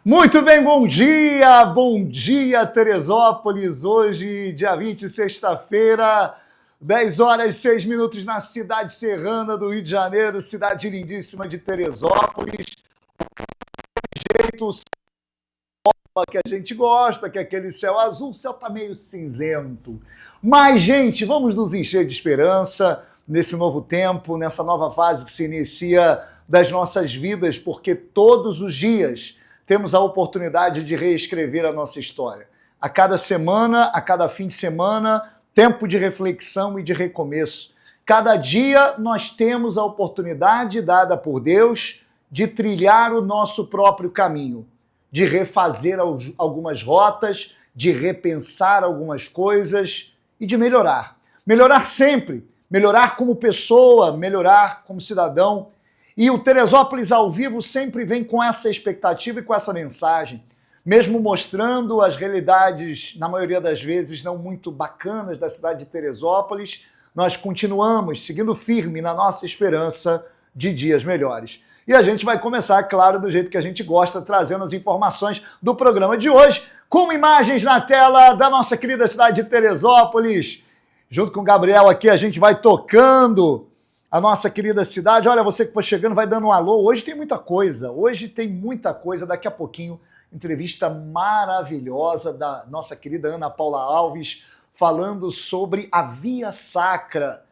Muito bem, bom dia Teresópolis, hoje dia 20, sexta-feira, 10 horas e 6 minutos na cidade serrana do Rio de Janeiro, cidade lindíssima de Teresópolis, jeito que a gente gosta, que é aquele céu azul, o céu tá meio cinzento, mas gente, vamos nos encher de esperança nesse novo tempo, nessa nova fase que se inicia das nossas vidas, porque todos os dias temos a oportunidade de reescrever a nossa história. A cada semana, a cada fim de semana, tempo de reflexão e de recomeço. Cada dia nós temos a oportunidade dada por Deus de trilhar o nosso próprio caminho, de refazer algumas rotas, de repensar algumas coisas e de melhorar. Melhorar sempre, melhorar como pessoa, melhorar como cidadão. E o Teresópolis ao vivo sempre vem com essa expectativa e com essa mensagem, mesmo mostrando as realidades, na maioria das vezes, não muito bacanas da cidade de Teresópolis, nós continuamos seguindo firme na nossa esperança de dias melhores. E a gente vai começar, claro, do jeito que a gente gosta, trazendo as informações do programa de hoje, com imagens na tela da nossa querida cidade de Teresópolis. Junto com o Gabriel aqui, a gente vai tocando a nossa querida cidade. Olha, você que for chegando, vai dando um alô. Hoje tem muita coisa. Daqui a pouquinho, entrevista maravilhosa da nossa querida Ana Paula Alves, falando sobre a Via Sacra,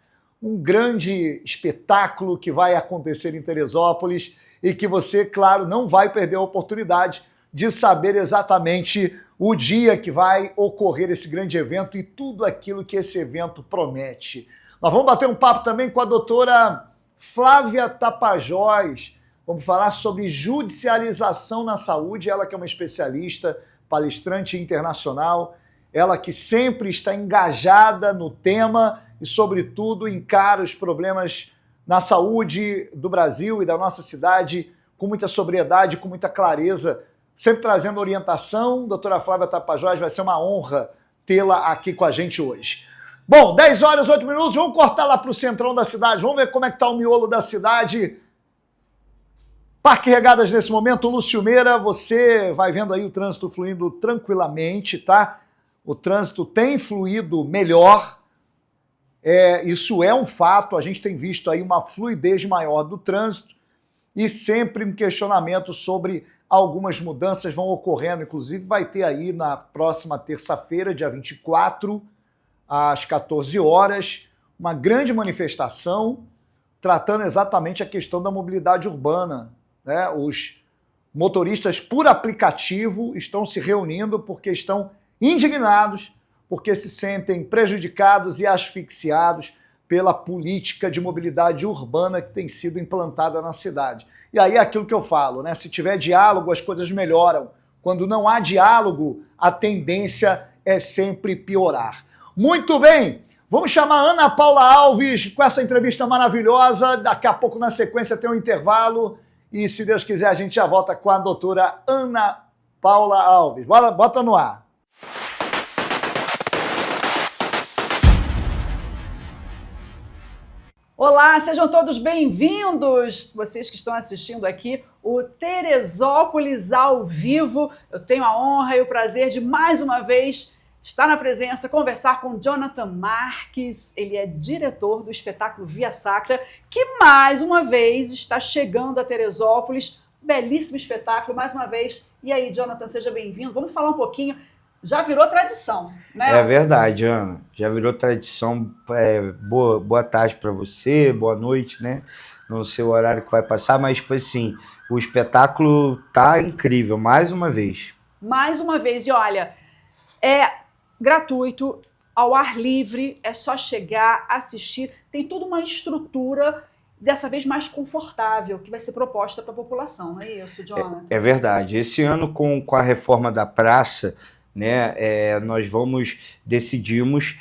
um grande espetáculo que vai acontecer em Teresópolis e que você, claro, não vai perder a oportunidade de saber exatamente o dia que vai ocorrer esse grande evento e tudo aquilo que esse evento promete. Nós vamos bater um papo também com a doutora Flávia Tapajós. Vamos falar sobre judicialização na saúde. Ela que é uma especialista, palestrante internacional. Ela que sempre está engajada no tema e, sobretudo, encara os problemas na saúde do Brasil e da nossa cidade com muita sobriedade, com muita clareza, sempre trazendo orientação. Doutora Flávia Tapajós, vai ser uma honra tê-la aqui com a gente hoje. Bom, 10 horas, 8 minutos, vamos cortar lá para o centrão da cidade, vamos ver como é que está o miolo da cidade. Parque Regadas nesse momento, Lúcio Meira, você vai vendo aí o trânsito fluindo tranquilamente, tá? O trânsito tem fluído melhor, isso é um fato, a gente tem visto aí uma fluidez maior do trânsito e sempre um questionamento sobre algumas mudanças vão ocorrendo, inclusive vai ter aí na próxima terça-feira, dia 24, às 14 horas, uma grande manifestação tratando exatamente a questão da mobilidade urbana, né? Os motoristas por aplicativo estão se reunindo porque estão indignados, porque se sentem prejudicados e asfixiados pela política de mobilidade urbana que tem sido implantada na cidade. E aí é aquilo que eu falo, né? Se tiver diálogo, as coisas melhoram. Quando não há diálogo, a tendência é sempre piorar. Muito bem, vamos chamar a Ana Paula Alves com essa entrevista maravilhosa. Daqui a pouco, na sequência, tem um intervalo. E, se Deus quiser, a gente já volta com a doutora Ana Paula Alves. Bota no ar. Olá, sejam todos bem-vindos, vocês que estão assistindo aqui o Teresópolis ao vivo. Eu tenho a honra e o prazer de, mais uma vez, estar na presença, conversar com Jonathan Marques. Ele é diretor do espetáculo Via Sacra, que mais uma vez está chegando a Teresópolis. Belíssimo espetáculo, mais uma vez. E aí, Jonathan, seja bem-vindo. Vamos falar um pouquinho. Já virou tradição, né? É verdade, Ana. Já virou tradição. Boa tarde para você, boa noite, né? No seu horário que vai passar, mas, tipo assim, o espetáculo tá incrível, mais uma vez. Mais uma vez. E olha, é gratuito, ao ar livre, é só chegar, assistir. Tem toda uma estrutura, dessa vez mais confortável, que vai ser proposta para a população. Não é isso, Jonathan? É verdade. Esse ano, com a reforma da praça, né, nós decidimos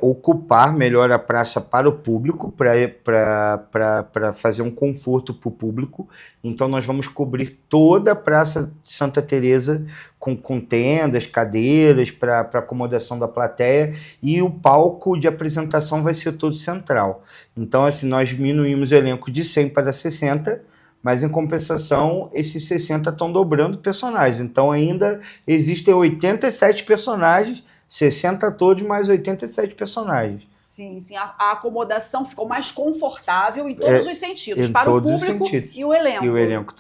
ocupar melhor a praça para o público, para fazer um conforto para o público. Então nós vamos cobrir toda a Praça de Santa Teresa com tendas, cadeiras para acomodação da plateia, e o palco de apresentação vai ser todo central. Então assim, nós diminuímos o elenco de 100 para 60 mas em compensação, esses 60 estão dobrando personagens. Então ainda existem 87 personagens, 60 atores mais 87 personagens. Sim, sim. A acomodação ficou mais confortável em todos os sentidos, em para todos o os público sentidos. e o elenco. E o elenco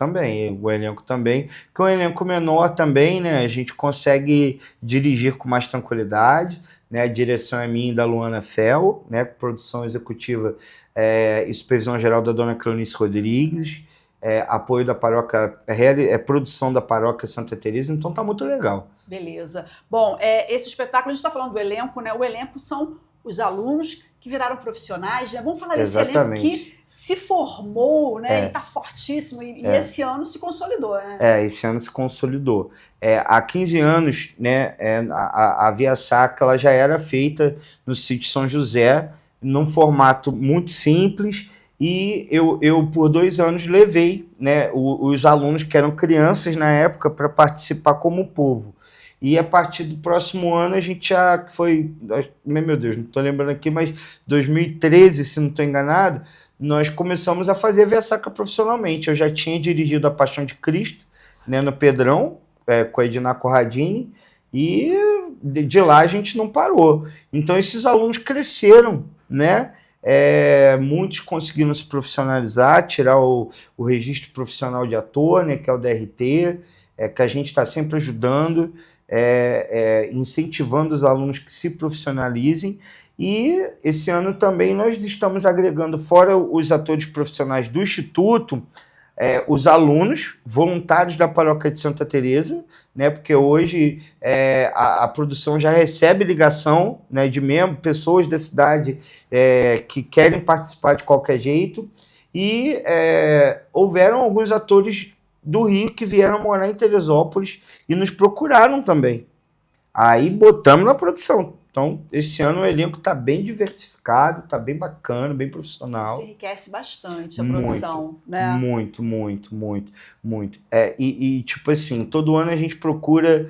também, que é um elenco menor também, né? A gente consegue dirigir com mais tranquilidade, né? A direção é minha e da Luana Fel, né? Produção executiva e supervisão geral da dona Cleonice Rodrigues, apoio da paróquia, produção da paróquia Santa Teresa, então tá muito legal. Beleza. Bom, esse espetáculo, a gente está falando do elenco, né? O elenco são os alunos que viraram profissionais, né? Vamos falar desse elenco que se formou, né? E está fortíssimo, e esse ano se consolidou, né? Esse ano se consolidou. Há 15 anos, né, a Via Sacra ela já era feita no sítio São José, num formato muito simples, e eu por 2 anos levei, né, os alunos que eram crianças na época para participar como povo. E a partir do próximo ano a gente já foi, meu Deus, não estou lembrando aqui, mas 2013, se não estou enganado, nós começamos a fazer a Via Sacra profissionalmente. Eu já tinha dirigido a Paixão de Cristo, né, no Pedrão, com a Edna Corradini, e de lá a gente não parou. Então esses alunos cresceram, né? Muitos conseguiram se profissionalizar, tirar o registro profissional de ator, né, que é o DRT, que a gente está sempre ajudando, incentivando os alunos que se profissionalizem. E esse ano também nós estamos agregando, fora os atores profissionais do Instituto, os alunos voluntários da Paróquia de Santa Teresa, né, porque hoje a produção já recebe ligação, né, de membros, pessoas da cidade que querem participar de qualquer jeito, e houveram alguns atores do Rio que vieram morar em Teresópolis e nos procuraram também. Aí botamos na produção. Então, esse ano o elenco está bem diversificado, está bem bacana, bem profissional. Isso enriquece bastante a produção, né? Muito. E tipo assim, todo ano a gente procura...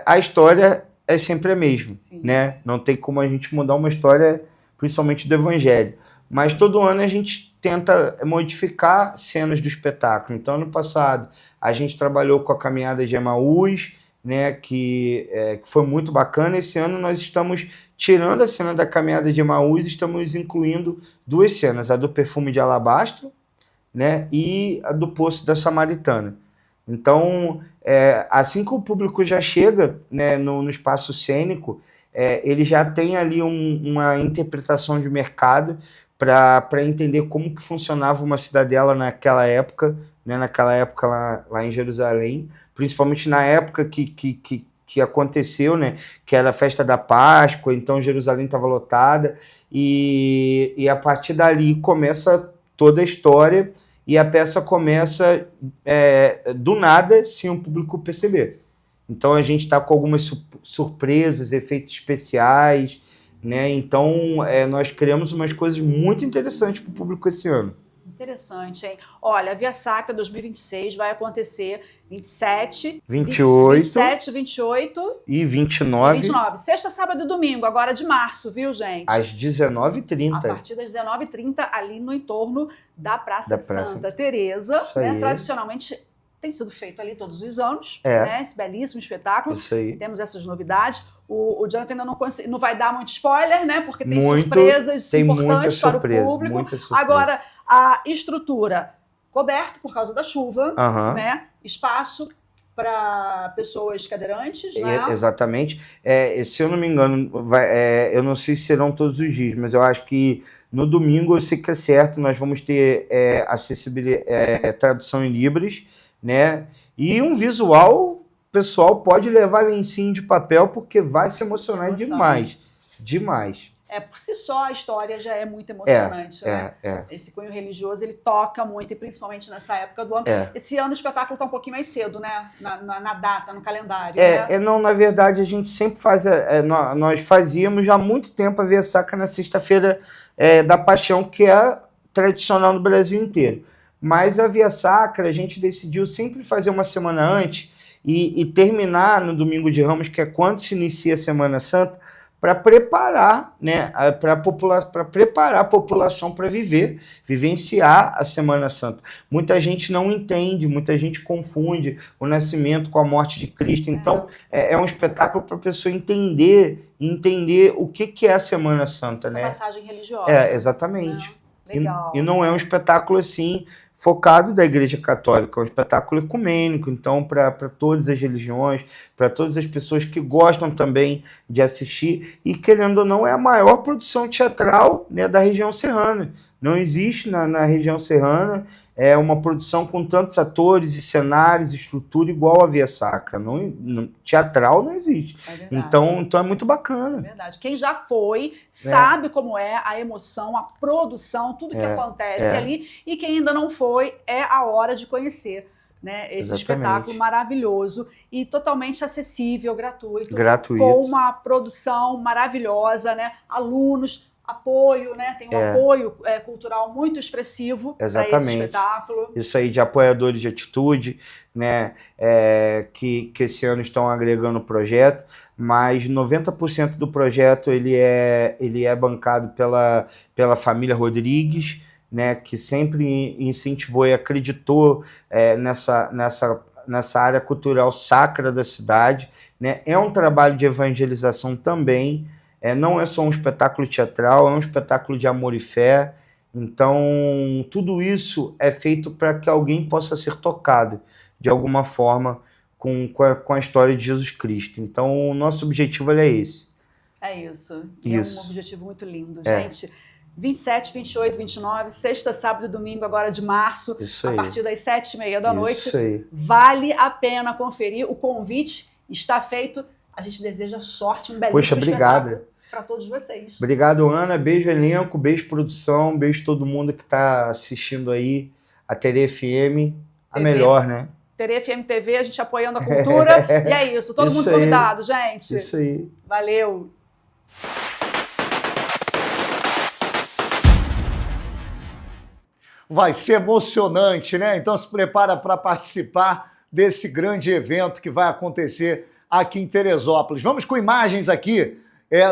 a história é sempre a mesma, né? Não tem como a gente mudar uma história, principalmente do Evangelho. Mas todo ano a gente tenta modificar cenas do espetáculo. Então, ano passado, a gente trabalhou com a Caminhada de Emaús, né, que foi muito bacana. Esse ano nós estamos tirando a cena da Caminhada de Emaús, estamos incluindo 2 cenas, a do Perfume de Alabastro, né, e a do Poço da Samaritana. Então, assim que o público já chega, né, no espaço cênico, ele já tem ali uma interpretação de mercado para entender como que funcionava uma cidadela naquela época, né, lá em Jerusalém, principalmente na época que aconteceu, né, que era a festa da Páscoa, então Jerusalém estava lotada, e a partir dali começa toda a história, e a peça começa do nada, sem o público perceber. Então a gente está com algumas surpresas, efeitos especiais, né? Então nós criamos umas coisas muito interessantes para o público esse ano. Interessante, hein? Olha, a Via Sacra 2026 vai acontecer 27, 28 e 29. Sexta, sábado e domingo, agora de março, viu, gente? Às 19h30. A partir das 19h30, ali no entorno da Praça Santa Teresa, né? Tradicionalmente tem sido feito ali todos os anos, né? Esse belíssimo espetáculo. Isso aí. Temos essas novidades. O Jonathan ainda não vai dar muito spoiler, né? Porque tem surpresas importantes para o público. Agora, a estrutura coberta por causa da chuva, né? Espaço para pessoas cadeirantes, né? Exatamente. Se eu não me engano, eu não sei se serão todos os dias, mas eu acho que no domingo eu sei que é certo, nós vamos ter acessibilidade, tradução em Libras, né? E um visual, o pessoal pode levar lencinho de papel porque vai se emocionar demais. Por si só a história já é muito emocionante, né? Esse cunho religioso, ele toca muito, e principalmente nessa época do ano. Esse ano o espetáculo está um pouquinho mais cedo, né? Na data, no calendário. Não, na verdade, a gente sempre faz... nós fazíamos já há muito tempo a Via Sacra na sexta-feira da Paixão, que é tradicional no Brasil inteiro. Mas a Via Sacra, a gente decidiu sempre fazer uma semana antes e terminar no Domingo de Ramos, que é quando se inicia a Semana Santa, para preparar, né, para preparar a população para vivenciar a Semana Santa. Muita gente não entende, muita gente confunde o nascimento com a morte de Cristo. Então, é um espetáculo para a pessoa entender o que é a Semana Santa, essa né? passagem religiosa. Exatamente. Legal. E não é um espetáculo assim focado da Igreja Católica, é um espetáculo ecumênico, então para todas as religiões, para todas as pessoas que gostam também de assistir, e querendo ou não é a maior produção teatral, né, da região serrana. Não existe na região serrana uma produção com tantos atores e cenários, estrutura igual a Via Sacra. Teatral não existe. Então é muito bacana. É verdade. Quem já foi sabe como é a emoção, a produção, tudo que acontece ali. E quem ainda não foi, é a hora de conhecer, né, esse espetáculo maravilhoso e totalmente acessível, gratuito. Com uma produção maravilhosa, né? Alunos, apoio, né? Tem um apoio cultural muito expressivo para esse espetáculo. Isso aí, de apoiadores de atitude, né? Que esse ano estão agregando o projeto, mas 90% do projeto ele é bancado pela família Rodrigues, né? Que sempre incentivou e acreditou nessa área cultural sacra da cidade, né? É um trabalho de evangelização também. Não é só um espetáculo teatral, é um espetáculo de amor e fé. Então, tudo isso é feito para que alguém possa ser tocado, de alguma forma, com a história de Jesus Cristo. Então, o nosso objetivo é esse. É isso. E é um objetivo muito lindo, gente. 27, 28, 29, sexta, sábado e domingo, agora de março, a partir das 7h30 da noite. Vale a pena conferir. O convite está feito. A gente deseja sorte, um belíssimo espetáculo para todos vocês. Obrigado, Ana. Beijo, elenco. Beijo, produção. Beijo todo mundo que está assistindo aí. A Tere FM, a melhor, né? Tere FM TV, a gente apoiando a cultura. E é isso. Todo mundo convidado, gente. Isso aí. Valeu. Vai ser emocionante, né? Então se prepara para participar desse grande evento que vai acontecer aqui em Teresópolis. Vamos com imagens aqui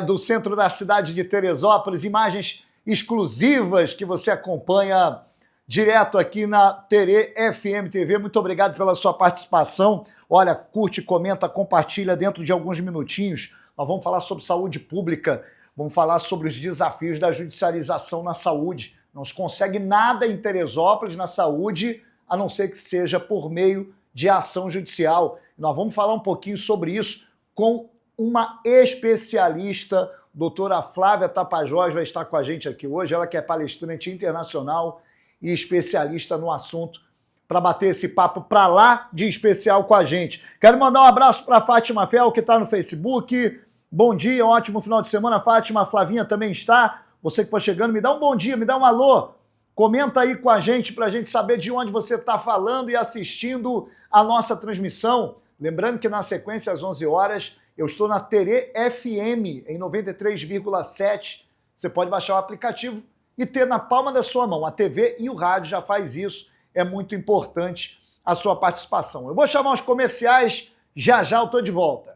do centro da cidade de Teresópolis, imagens exclusivas que você acompanha direto aqui na Tere FM TV. Muito obrigado pela sua participação. Olha, curte, comenta, compartilha. Dentro de alguns minutinhos nós vamos falar sobre saúde pública, vamos falar sobre os desafios da judicialização na saúde. Não se consegue nada em Teresópolis na saúde, a não ser que seja por meio de ação judicial. Nós vamos falar um pouquinho sobre isso com uma especialista, doutora Flávia Tapajós, vai estar com a gente aqui hoje, ela que é palestrante internacional e especialista no assunto, para bater esse papo para lá de especial com a gente. Quero mandar um abraço para a Fátima Fel, que está no Facebook. Bom dia, um ótimo final de semana, Fátima. A Flavinha também está. Você que for chegando, me dá um bom dia, me dá um alô. Comenta aí com a gente para a gente saber de onde você está falando e assistindo a nossa transmissão. Lembrando que na sequência, às 11 horas, eu estou na Tere FM, em 93,7. Você pode baixar o aplicativo e ter na palma da sua mão. A TV e o rádio já faz isso. É muito importante a sua participação. Eu vou chamar os comerciais, já eu estou de volta.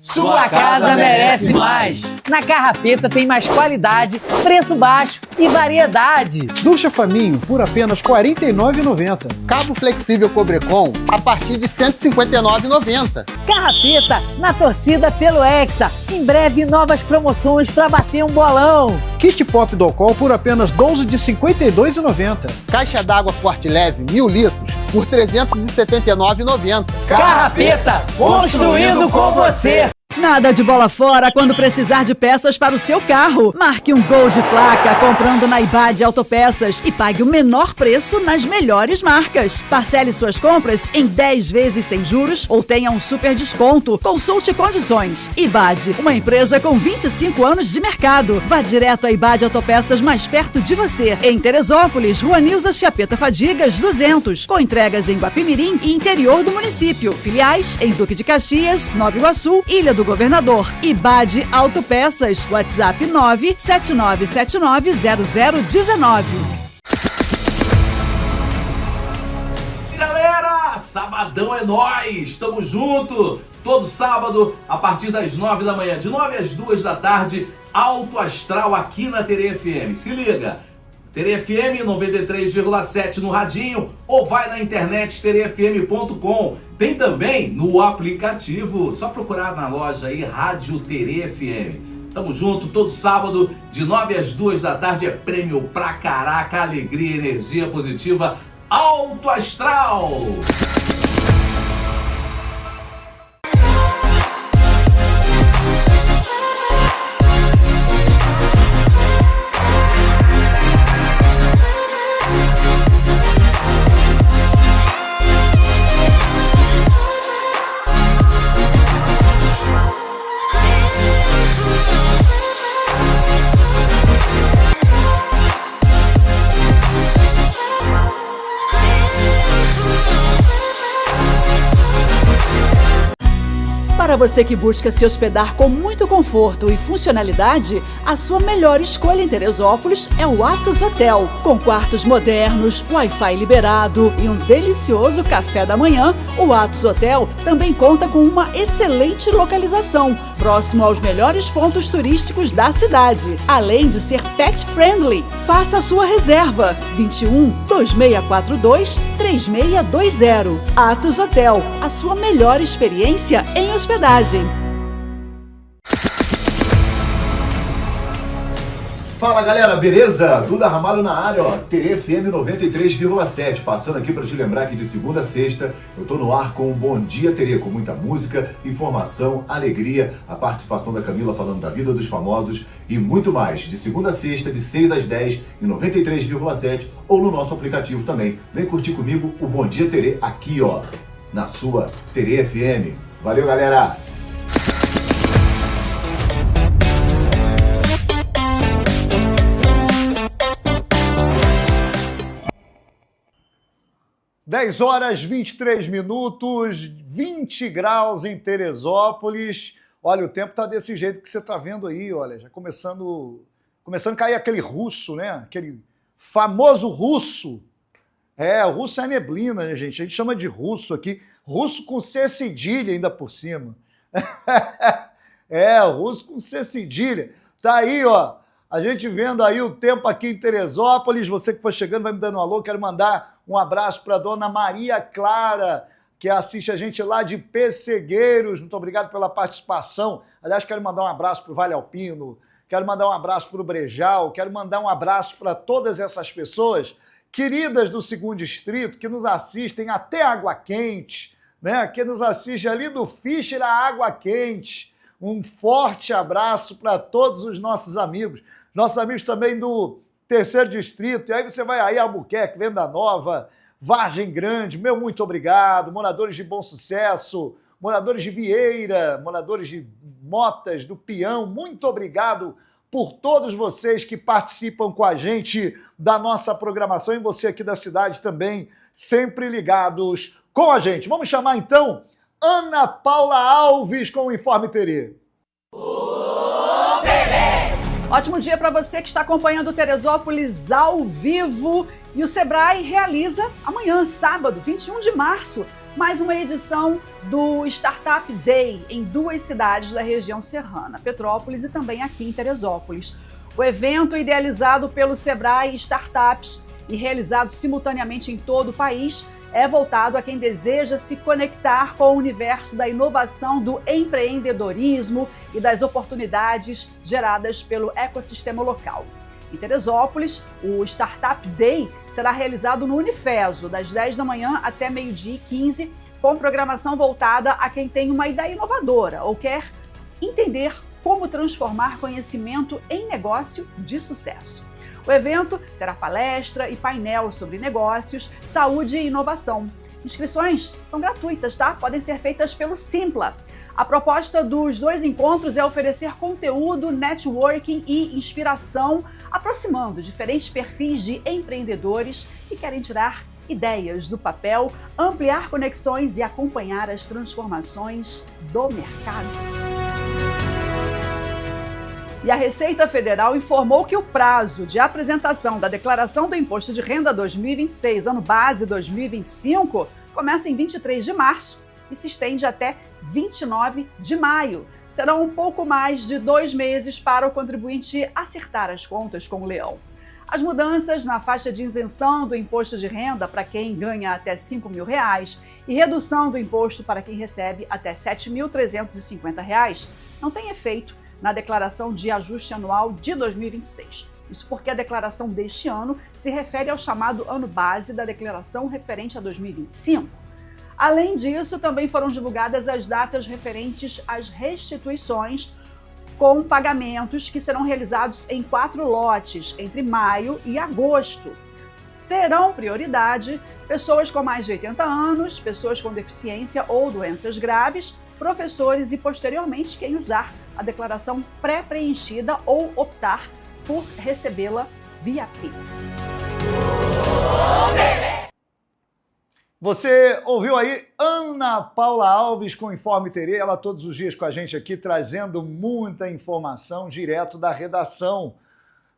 Sua casa merece mais! Na Carrapeta tem mais qualidade, preço baixo e variedade. Ducha Faminho por apenas R$ 49,90. Cabo flexível Cobrecon a partir de R$ 159,90. Carrapeta na torcida pelo Hexa. Em breve novas promoções para bater um bolão. Kit Pop Docol por apenas R$ 12 de R$ 52,90. Caixa d'água Forte Leve 1000 litros por R$ 379,90. Carrapeta, construindo com você! Nada de bola fora quando precisar de peças para o seu carro. Marque um Gol de placa comprando na Ibade Autopeças e pague o menor preço nas melhores marcas. Parcele suas compras em 10 vezes sem juros ou tenha um super desconto. Consulte condições. Ibade, uma empresa com 25 anos de mercado. Vá direto à Ibade Autopeças mais perto de você. Em Teresópolis, Rua Nilza Chiapeta Fadigas, 200. Com entregas em Guapimirim e interior do município. Filiais em Duque de Caxias, Nova Iguaçu, Ilha do Governador. Ibade Autopeças. WhatsApp 979790019. sabadão é nóis! Tamo junto! Todo sábado, a partir das 9 da manhã, de 9 às 2 da tarde, Alto Astral aqui na Tere FM. Se liga! Tere FM 93,7 no radinho ou vai na internet terefm.com. Tem também no aplicativo, só procurar na loja aí, Rádio Tere FM. Tamo junto, todo sábado, de 9 às 2 da tarde, é prêmio pra caraca, alegria, energia positiva, Alto Astral! Para você que busca se hospedar com muito conforto e funcionalidade, a sua melhor escolha em Teresópolis é o Atos Hotel. Com quartos modernos, Wi-Fi liberado e um delicioso café da manhã, o Atos Hotel também conta com uma excelente localização, próximo aos melhores pontos turísticos da cidade, além de ser pet friendly. Faça a sua reserva 21 2642 3620. Atos Hotel, a sua melhor experiência em hospedagem. Fala galera, beleza? Duda Ramalho na área, ó, Tere FM 93,7, passando aqui para te lembrar que de segunda a sexta eu tô no ar com o Bom Dia Tere, com muita música, informação, alegria, a participação da Camila falando da vida dos famosos e muito mais, de segunda a sexta, de 6 às 10, em 93,7 ou no nosso aplicativo também. Vem curtir comigo o Bom Dia Tere aqui, ó, na sua Tere FM. Valeu, galera! Dez horas 23 minutos, 20 graus em Teresópolis. Olha, o tempo tá desse jeito que você tá vendo aí, olha, já começando a cair aquele russo, né? Aquele famoso russo. É, o russo é neblina, né, gente? A gente chama de russo aqui. Russo com C cedilha ainda por cima. É, o russo com C cedilha. Tá aí, ó. A gente vendo aí o tempo aqui em Teresópolis. Você que foi chegando vai me dando um alô. Quero mandar um abraço para a dona Maria Clara, que assiste a gente lá de Pessegueiros. Muito obrigado pela participação. Aliás, quero mandar um abraço para o Vale Alpino. Quero mandar um abraço para o Brejal. Quero mandar um abraço para todas essas pessoas queridas do 2º Distrito, que nos assistem até Água Quente, né? Que nos assiste ali do Fischer a Água Quente. Um forte abraço para todos os nossos amigos também do 3º Distrito, e aí você vai aí Albuquerque, Venda Nova, Vargem Grande, meu muito obrigado, moradores de Bom Sucesso, moradores de Vieira, moradores de Motas, do Peão, muito obrigado por todos vocês que participam com a gente da nossa programação e você aqui da cidade também, sempre ligados com a gente. Vamos chamar então Ana Paula Alves com o Informe Tere. Ótimo dia para você que está acompanhando o Teresópolis ao vivo. E o Sebrae realiza amanhã, sábado, 21 de março, mais uma edição do Startup Day em 2 cidades da região serrana, Petrópolis e também aqui em Teresópolis. O evento, idealizado pelo Sebrae Startups e realizado simultaneamente em todo o país, é voltado a quem deseja se conectar com o universo da inovação, do empreendedorismo e das oportunidades geradas pelo ecossistema local. Em Teresópolis, o Startup Day será realizado no Unifeso, das 10 da manhã até meio-dia e 15, com programação voltada a quem tem uma ideia inovadora ou quer entender como transformar conhecimento em negócio de sucesso. O evento terá palestra e painel sobre negócios, saúde e inovação. Inscrições são gratuitas, tá? Podem ser feitas pelo Simpla. A proposta dos 2 encontros é oferecer conteúdo, networking e inspiração, aproximando diferentes perfis de empreendedores que querem tirar ideias do papel, ampliar conexões e acompanhar as transformações do mercado. E a Receita Federal informou que o prazo de apresentação da Declaração do Imposto de Renda 2026, ano base 2025, Começa em 23 de março e se estende até 29 de maio. Serão um pouco mais de 2 meses para o contribuinte acertar as contas com o leão. As mudanças na faixa de isenção do imposto de renda para quem ganha até R$ 5.000 e redução do imposto para quem recebe até R$ 7.350 não têm efeito na declaração de ajuste anual de 2026. Isso porque a declaração deste ano se refere ao chamado ano base da declaração referente a 2025. Além disso, também foram divulgadas as datas referentes às restituições com pagamentos que serão realizados em 4 lotes, entre maio e agosto. Terão prioridade pessoas com mais de 80 anos, pessoas com deficiência ou doenças graves, professores e, posteriormente, quem usar a declaração pré-preenchida ou optar por recebê-la via Pix. Você ouviu aí Ana Paula Alves com o Informe Terê, ela todos os dias com a gente aqui, trazendo muita informação direto da redação.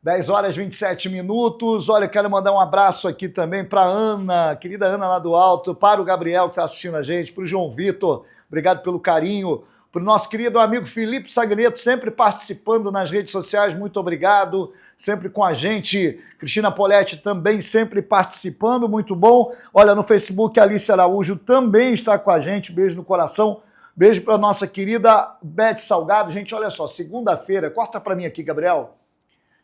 10 horas e 27 minutos. Olha, quero mandar um abraço aqui também para Ana, querida Ana lá do Alto, para o Gabriel que está assistindo a gente, para o João Vitor, obrigado pelo carinho, para o nosso querido amigo Felipe Sagneto, sempre participando nas redes sociais, muito obrigado, sempre com a gente. Cristina Poletti também sempre participando, muito bom. Olha, no Facebook, a Alice Araújo também está com a gente, beijo no coração. Beijo para a nossa querida Beth Salgado. Gente, olha só, segunda-feira, corta para mim aqui, Gabriel.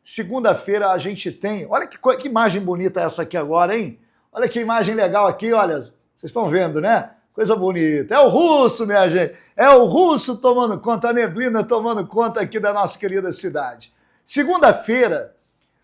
Segunda-feira a gente tem... Olha que imagem bonita essa aqui agora, hein? Olha que imagem legal aqui, olha. Vocês estão vendo, né? Coisa bonita. É o Russo, minha gente. É o Russo tomando conta, a neblina tomando conta aqui da nossa querida cidade. Segunda-feira,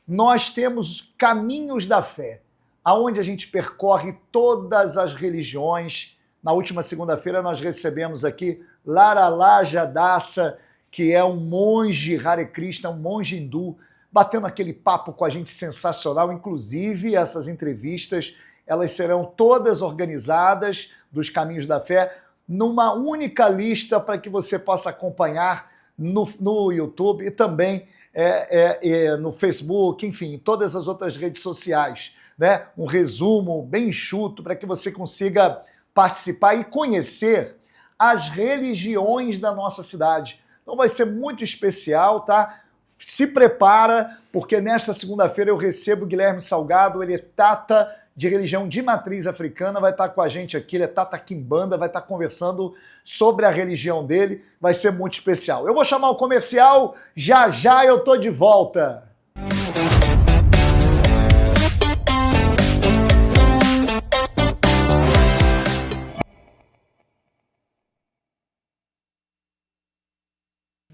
nós temos Caminhos da Fé, aonde a gente percorre todas as religiões. Na última segunda-feira, nós recebemos aqui Laralaja Dassa, que é um monge Hare Krishna, um monge hindu, batendo aquele papo com a gente sensacional. Inclusive, essas entrevistas, elas serão todas organizadas dos Caminhos da Fé numa única lista para que você possa acompanhar no YouTube e também no Facebook, enfim, todas as outras redes sociais, né? Um resumo bem enxuto para que você consiga participar e conhecer as religiões da nossa cidade. Então vai ser muito especial, tá? Se prepara, porque nesta segunda-feira eu recebo o Guilherme Salgado, ele é tata de religião de matriz africana, vai estar com a gente aqui, ele é tata quimbanda, vai estar conversando sobre a religião dele, vai ser muito especial. Eu vou chamar o comercial, já já eu tô de volta.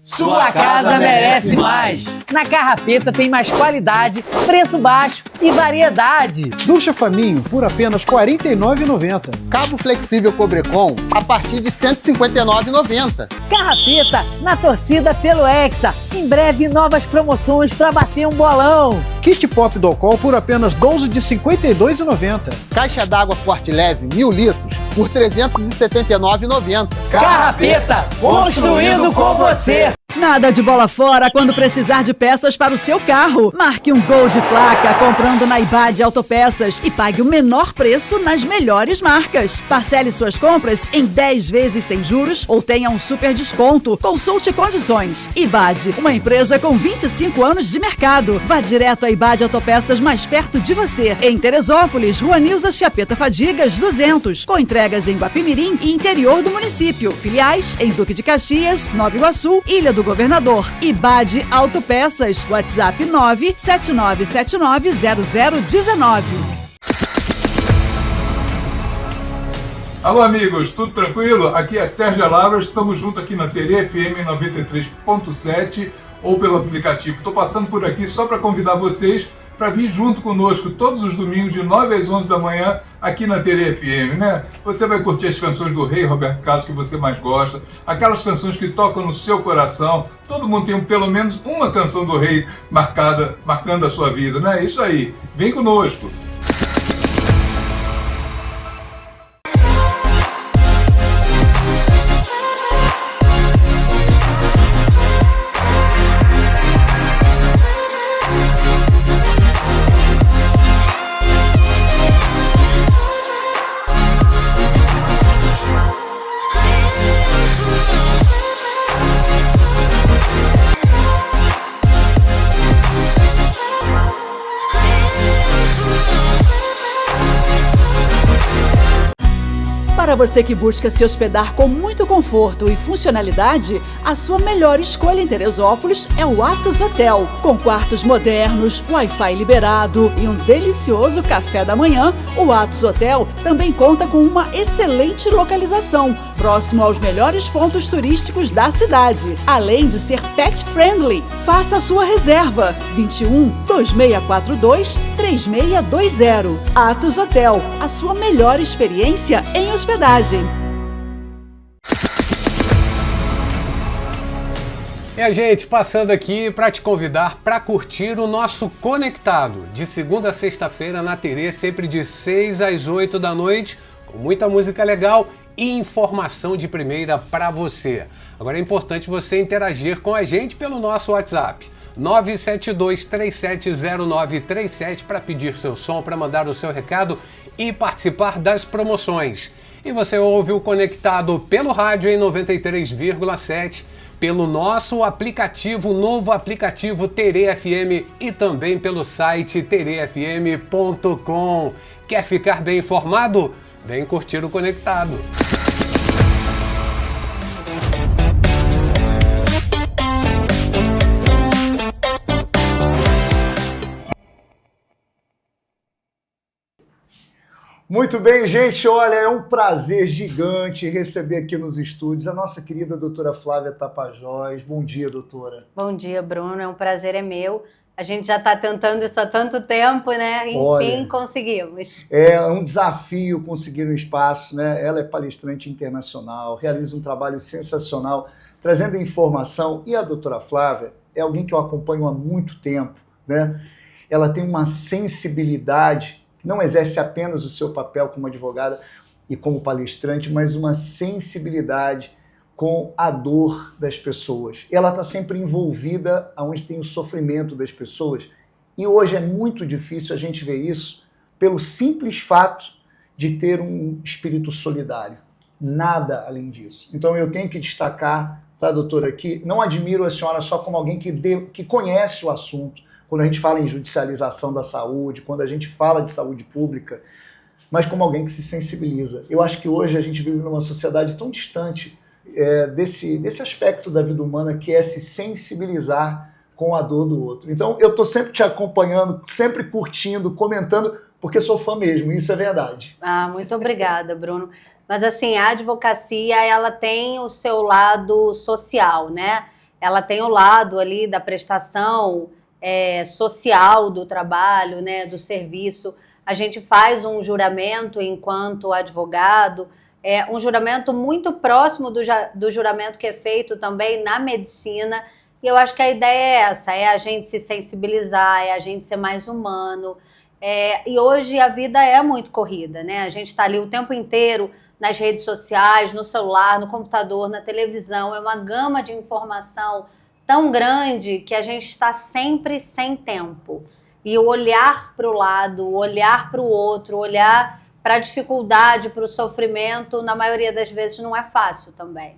Sua casa merece mais. Na Carrapeta tem mais qualidade, preço baixo e variedade. Ducha Faminho por apenas R$ 49,90. Cabo flexível Cobrecon a partir de R$ 159,90. Carrapeta na torcida pelo Hexa. Em breve, novas promoções para bater um bolão. Kit Pop Docol por apenas 12 de R$ 52,90. Caixa d'água Forte Leve 1.000 litros por R$ 379,90. Carrapeta, construindo com você. Nada de bola fora quando precisar de peças para o seu carro. Marque um gol de placa comprando na IBAD Autopeças e pague o menor preço nas melhores marcas. Parcele suas compras em 10 vezes sem juros ou tenha um super desconto. Consulte condições. IBAD, uma empresa com 25 anos de mercado. Vá direto à IBAD Autopeças mais perto de você. Em Teresópolis, Rua Nilza Chiapeta Fadigas, 200. Com entregas em Guapimirim e interior do município. Filiais em Duque de Caxias, Nova Iguaçu, Ilha do Governador. IBAD Autopeças. WhatsApp 979790019. Alô, amigos, tudo tranquilo? Aqui é Sérgio Lavras, estamos juntos aqui na Terê FM 93.7 ou pelo aplicativo. Estou passando por aqui só para convidar vocês para vir junto conosco todos os domingos de 9 às 11 da manhã aqui na Terê FM, né? Você vai curtir as canções do Rei Roberto Carlos que você mais gosta, aquelas canções que tocam no seu coração. Todo mundo tem pelo menos uma canção do Rei marcando a sua vida, né? Isso aí, vem conosco. Para você que busca se hospedar com muito conforto e funcionalidade, a sua melhor escolha em Teresópolis é o Atos Hotel. Com quartos modernos, Wi-Fi liberado e um delicioso café da manhã, o Atos Hotel também conta com uma excelente localização, próximo aos melhores pontos turísticos da cidade, além de ser pet friendly. Faça a sua reserva 21 2642 3620. Atos Hotel, a sua melhor experiência em hospedagem. Gente, passando aqui para te convidar para curtir o nosso Conectado, de segunda a sexta-feira na TV, sempre de 6 às 8 da noite, com muita música legal e informação de primeira para você. Agora é importante você interagir com a gente pelo nosso WhatsApp, 972370937, para pedir seu som, para mandar o seu recado e participar das promoções. E você ouve o Conectado pelo rádio em 93,7, pelo nosso aplicativo, novo aplicativo Tere FM, e também pelo site terefm.com. Quer ficar bem informado? Vem curtir o Conectado. Muito bem, gente, olha, é um prazer gigante receber aqui nos estúdios a nossa querida doutora Flávia Tapajós. Bom dia, doutora. Bom dia, Bruno, é um prazer, é meu. A gente já está tentando isso há tanto tempo, né? Enfim, olha, conseguimos. É um desafio conseguir um espaço, né? Ela é palestrante internacional, realiza um trabalho sensacional, trazendo informação. E a doutora Flávia é alguém que eu acompanho há muito tempo, né? Ela tem uma sensibilidade, não exerce apenas o seu papel como advogada e como palestrante, mas uma sensibilidade com a dor das pessoas. Ela está sempre envolvida onde tem o sofrimento das pessoas. E hoje é muito difícil a gente ver isso pelo simples fato de ter um espírito solidário. Nada além disso. Então eu tenho que destacar, tá, doutora, que não admiro a senhora só como alguém que conhece o assunto, quando a gente fala em judicialização da saúde, quando a gente fala de saúde pública, mas como alguém que se sensibiliza. Eu acho que hoje a gente vive numa sociedade tão distante desse aspecto da vida humana, que é se sensibilizar com a dor do outro. Então eu estou sempre te acompanhando, sempre curtindo, comentando, porque sou fã mesmo, isso é verdade. Ah, muito obrigada, Bruno. Mas assim, a advocacia, ela tem o seu lado social, né? Ela tem o lado ali da prestação social do trabalho, né, do serviço. A gente faz um juramento enquanto advogado, um juramento muito próximo do juramento que é feito também na medicina, e eu acho que a ideia é essa, é a gente se sensibilizar, é a gente ser mais humano, e hoje a vida é muito corrida, né? A gente está ali o tempo inteiro nas redes sociais, no celular, no computador, na televisão, é uma gama de informação tão grande que a gente está sempre sem tempo. E o olhar para o lado, o olhar para o outro, olhar para a dificuldade, para o sofrimento, na maioria das vezes não é fácil também.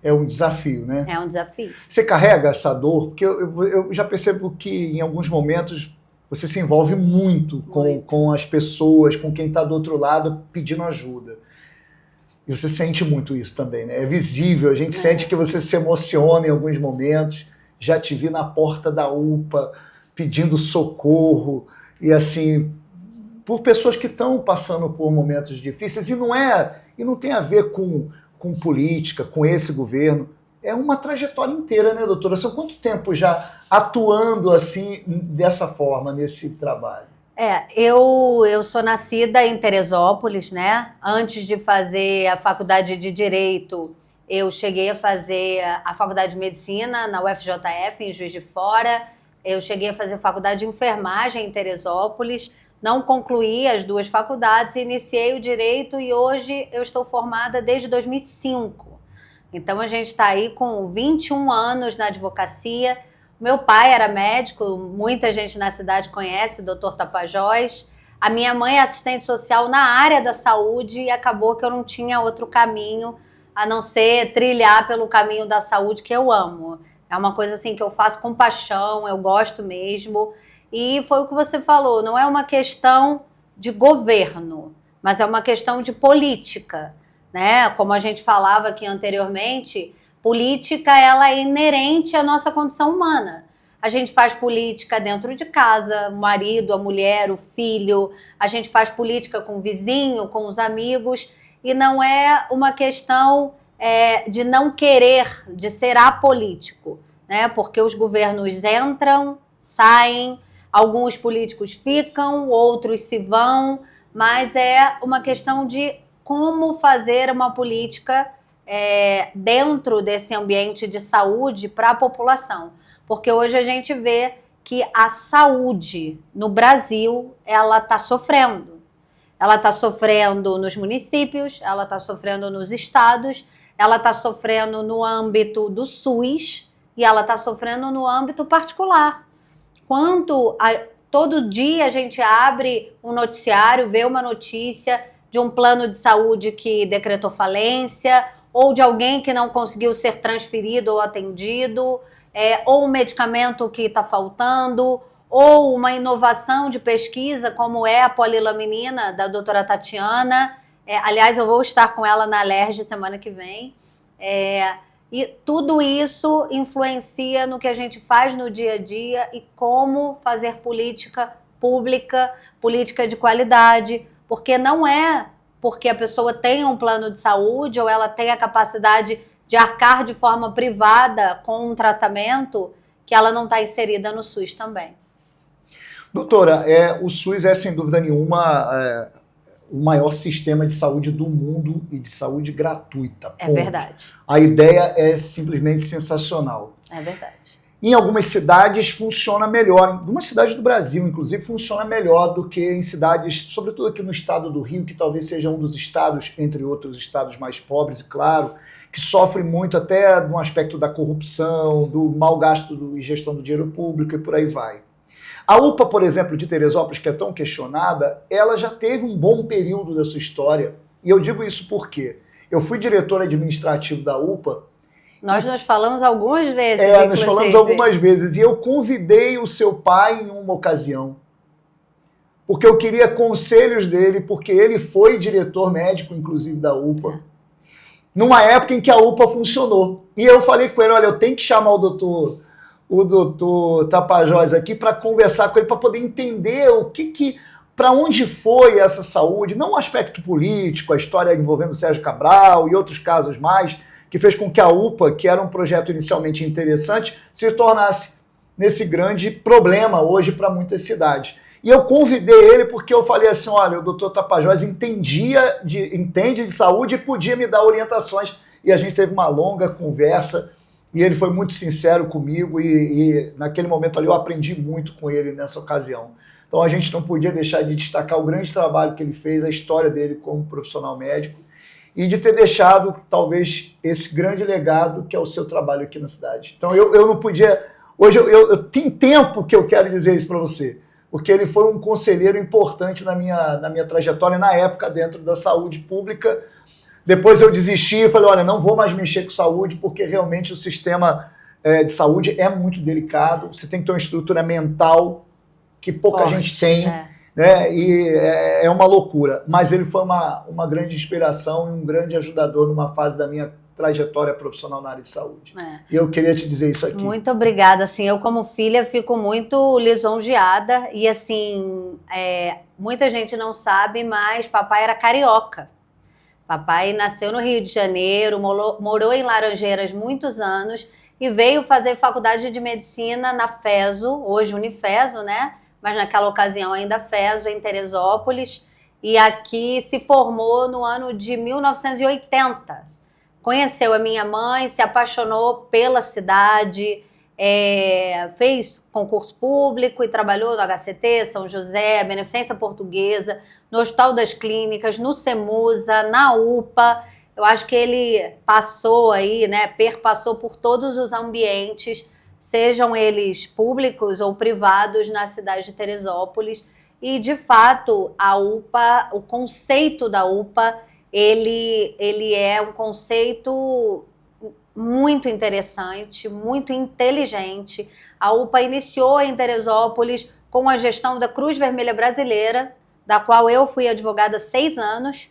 É um desafio, né? É um desafio. Você carrega essa dor, porque eu já percebo que em alguns momentos você se envolve muito com as pessoas, com quem está do outro lado pedindo ajuda. E você sente muito isso também, né? É visível, a gente sente que você se emociona em alguns momentos. Já te vi na porta da UPA pedindo socorro, e assim, por pessoas que estão passando por momentos difíceis, e não tem a ver com política, com esse governo. É uma trajetória inteira, né, doutora? São quanto tempo já atuando assim, dessa forma, nesse trabalho? Eu sou nascida em Teresópolis, né? Antes de fazer a faculdade de Direito, eu cheguei a fazer a faculdade de Medicina na UFJF, em Juiz de Fora. Eu cheguei a fazer faculdade de Enfermagem em Teresópolis. Não concluí as duas faculdades, iniciei o Direito e hoje eu estou formada desde 2005. Então a gente está aí com 21 anos na advocacia. Meu pai era médico, muita gente na cidade conhece, o Dr. Tapajós. A minha mãe é assistente social na área da saúde e acabou que eu não tinha outro caminho a não ser trilhar pelo caminho da saúde, que eu amo. É uma coisa assim que eu faço com paixão, eu gosto mesmo. E foi o que você falou, não é uma questão de governo, mas é uma questão de política, né? Como a gente falava aqui anteriormente, política ela é inerente à nossa condição humana. A gente faz política dentro de casa, o marido, a mulher, o filho, a gente faz política com o vizinho, com os amigos, e não é uma questão de não querer, de ser apolítico, né? Porque os governos entram, saem, alguns políticos ficam, outros se vão, mas é uma questão de como fazer uma política dentro desse ambiente de saúde para a população. Porque hoje a gente vê que a saúde no Brasil, ela está sofrendo. Ela está sofrendo nos municípios, ela está sofrendo nos estados, ela está sofrendo no âmbito do SUS e ela está sofrendo no âmbito particular. Todo dia a gente abre um noticiário, vê uma notícia de um plano de saúde que decretou falência, ou de alguém que não conseguiu ser transferido ou atendido, ou um medicamento que está faltando, ou uma inovação de pesquisa, como é a polilaminina da doutora Tatiana. Aliás, eu vou estar com ela na Alerj semana que vem. E tudo isso influencia no que a gente faz no dia a dia e como fazer política pública, política de qualidade, porque não é porque a pessoa tem um plano de saúde ou ela tem a capacidade de arcar de forma privada com um tratamento que ela não está inserida no SUS também. Doutora, o SUS é sem dúvida nenhuma o maior sistema de saúde do mundo e de saúde gratuita. É verdade. A ideia é simplesmente sensacional. É verdade. Em algumas cidades funciona melhor, em algumas cidades do Brasil, inclusive, funciona melhor do que em cidades, sobretudo aqui no estado do Rio, que talvez seja um dos estados, entre outros estados mais pobres, e claro, que sofre muito até no aspecto da corrupção, do mau gasto e gestão do dinheiro público e por aí vai. A UPA, por exemplo, de Teresópolis, que é tão questionada, ela já teve um bom período da sua história. E eu digo isso porque eu fui diretor administrativo da UPA. Nós falamos algumas vezes. Nós falamos algumas vezes. E eu convidei o seu pai em uma ocasião. Porque eu queria conselhos dele, porque ele foi diretor médico, inclusive, da UPA. Numa época em que a UPA funcionou. E eu falei com ele, olha, eu tenho que chamar o doutor Tapajós aqui para conversar com ele, para poder entender para onde foi essa saúde, não o aspecto político, a história envolvendo o Sérgio Cabral e outros casos mais, que fez com que a UPA, que era um projeto inicialmente interessante, se tornasse nesse grande problema hoje para muitas cidades. E eu convidei ele porque eu falei assim, olha, o doutor Tapajós entende de saúde e podia me dar orientações, e a gente teve uma longa conversa. E ele foi muito sincero comigo e naquele momento ali eu aprendi muito com ele nessa ocasião. Então a gente não podia deixar de destacar o grande trabalho que ele fez, a história dele como profissional médico e de ter deixado talvez esse grande legado que é o seu trabalho aqui na cidade. Então eu não podia... Hoje eu tenho tempo que eu quero dizer isso para você, porque ele foi um conselheiro importante na minha trajetória na época dentro da saúde pública. Depois eu desisti e falei, olha, não vou mais mexer com saúde, porque realmente o sistema de saúde é muito delicado, você tem que ter uma estrutura mental que pouca gente tem, né? E é uma loucura. Mas ele foi uma grande inspiração e um grande ajudador numa fase da minha trajetória profissional na área de saúde. E eu queria te dizer isso aqui. Muito obrigada. Assim, eu como filha fico muito lisonjeada e assim, muita gente não sabe, mas papai era carioca. Papai nasceu no Rio de Janeiro, morou em Laranjeiras muitos anos e veio fazer faculdade de medicina na FESO, hoje Unifeso, né? Mas naquela ocasião ainda FESO, em Teresópolis. E aqui se formou no ano de 1980. Conheceu a minha mãe, se apaixonou pela cidade, fez concurso público e trabalhou no HCT, São José, Beneficência Portuguesa, no Hospital das Clínicas, no CEMUSA, na UPA. Eu acho que ele passou aí, né, perpassou por todos os ambientes, sejam eles públicos ou privados, na cidade de Teresópolis. E, de fato, a UPA, o conceito da UPA, ele é um conceito muito interessante, muito inteligente. A UPA iniciou em Teresópolis com a gestão da Cruz Vermelha Brasileira, da qual eu fui advogada há 6 anos,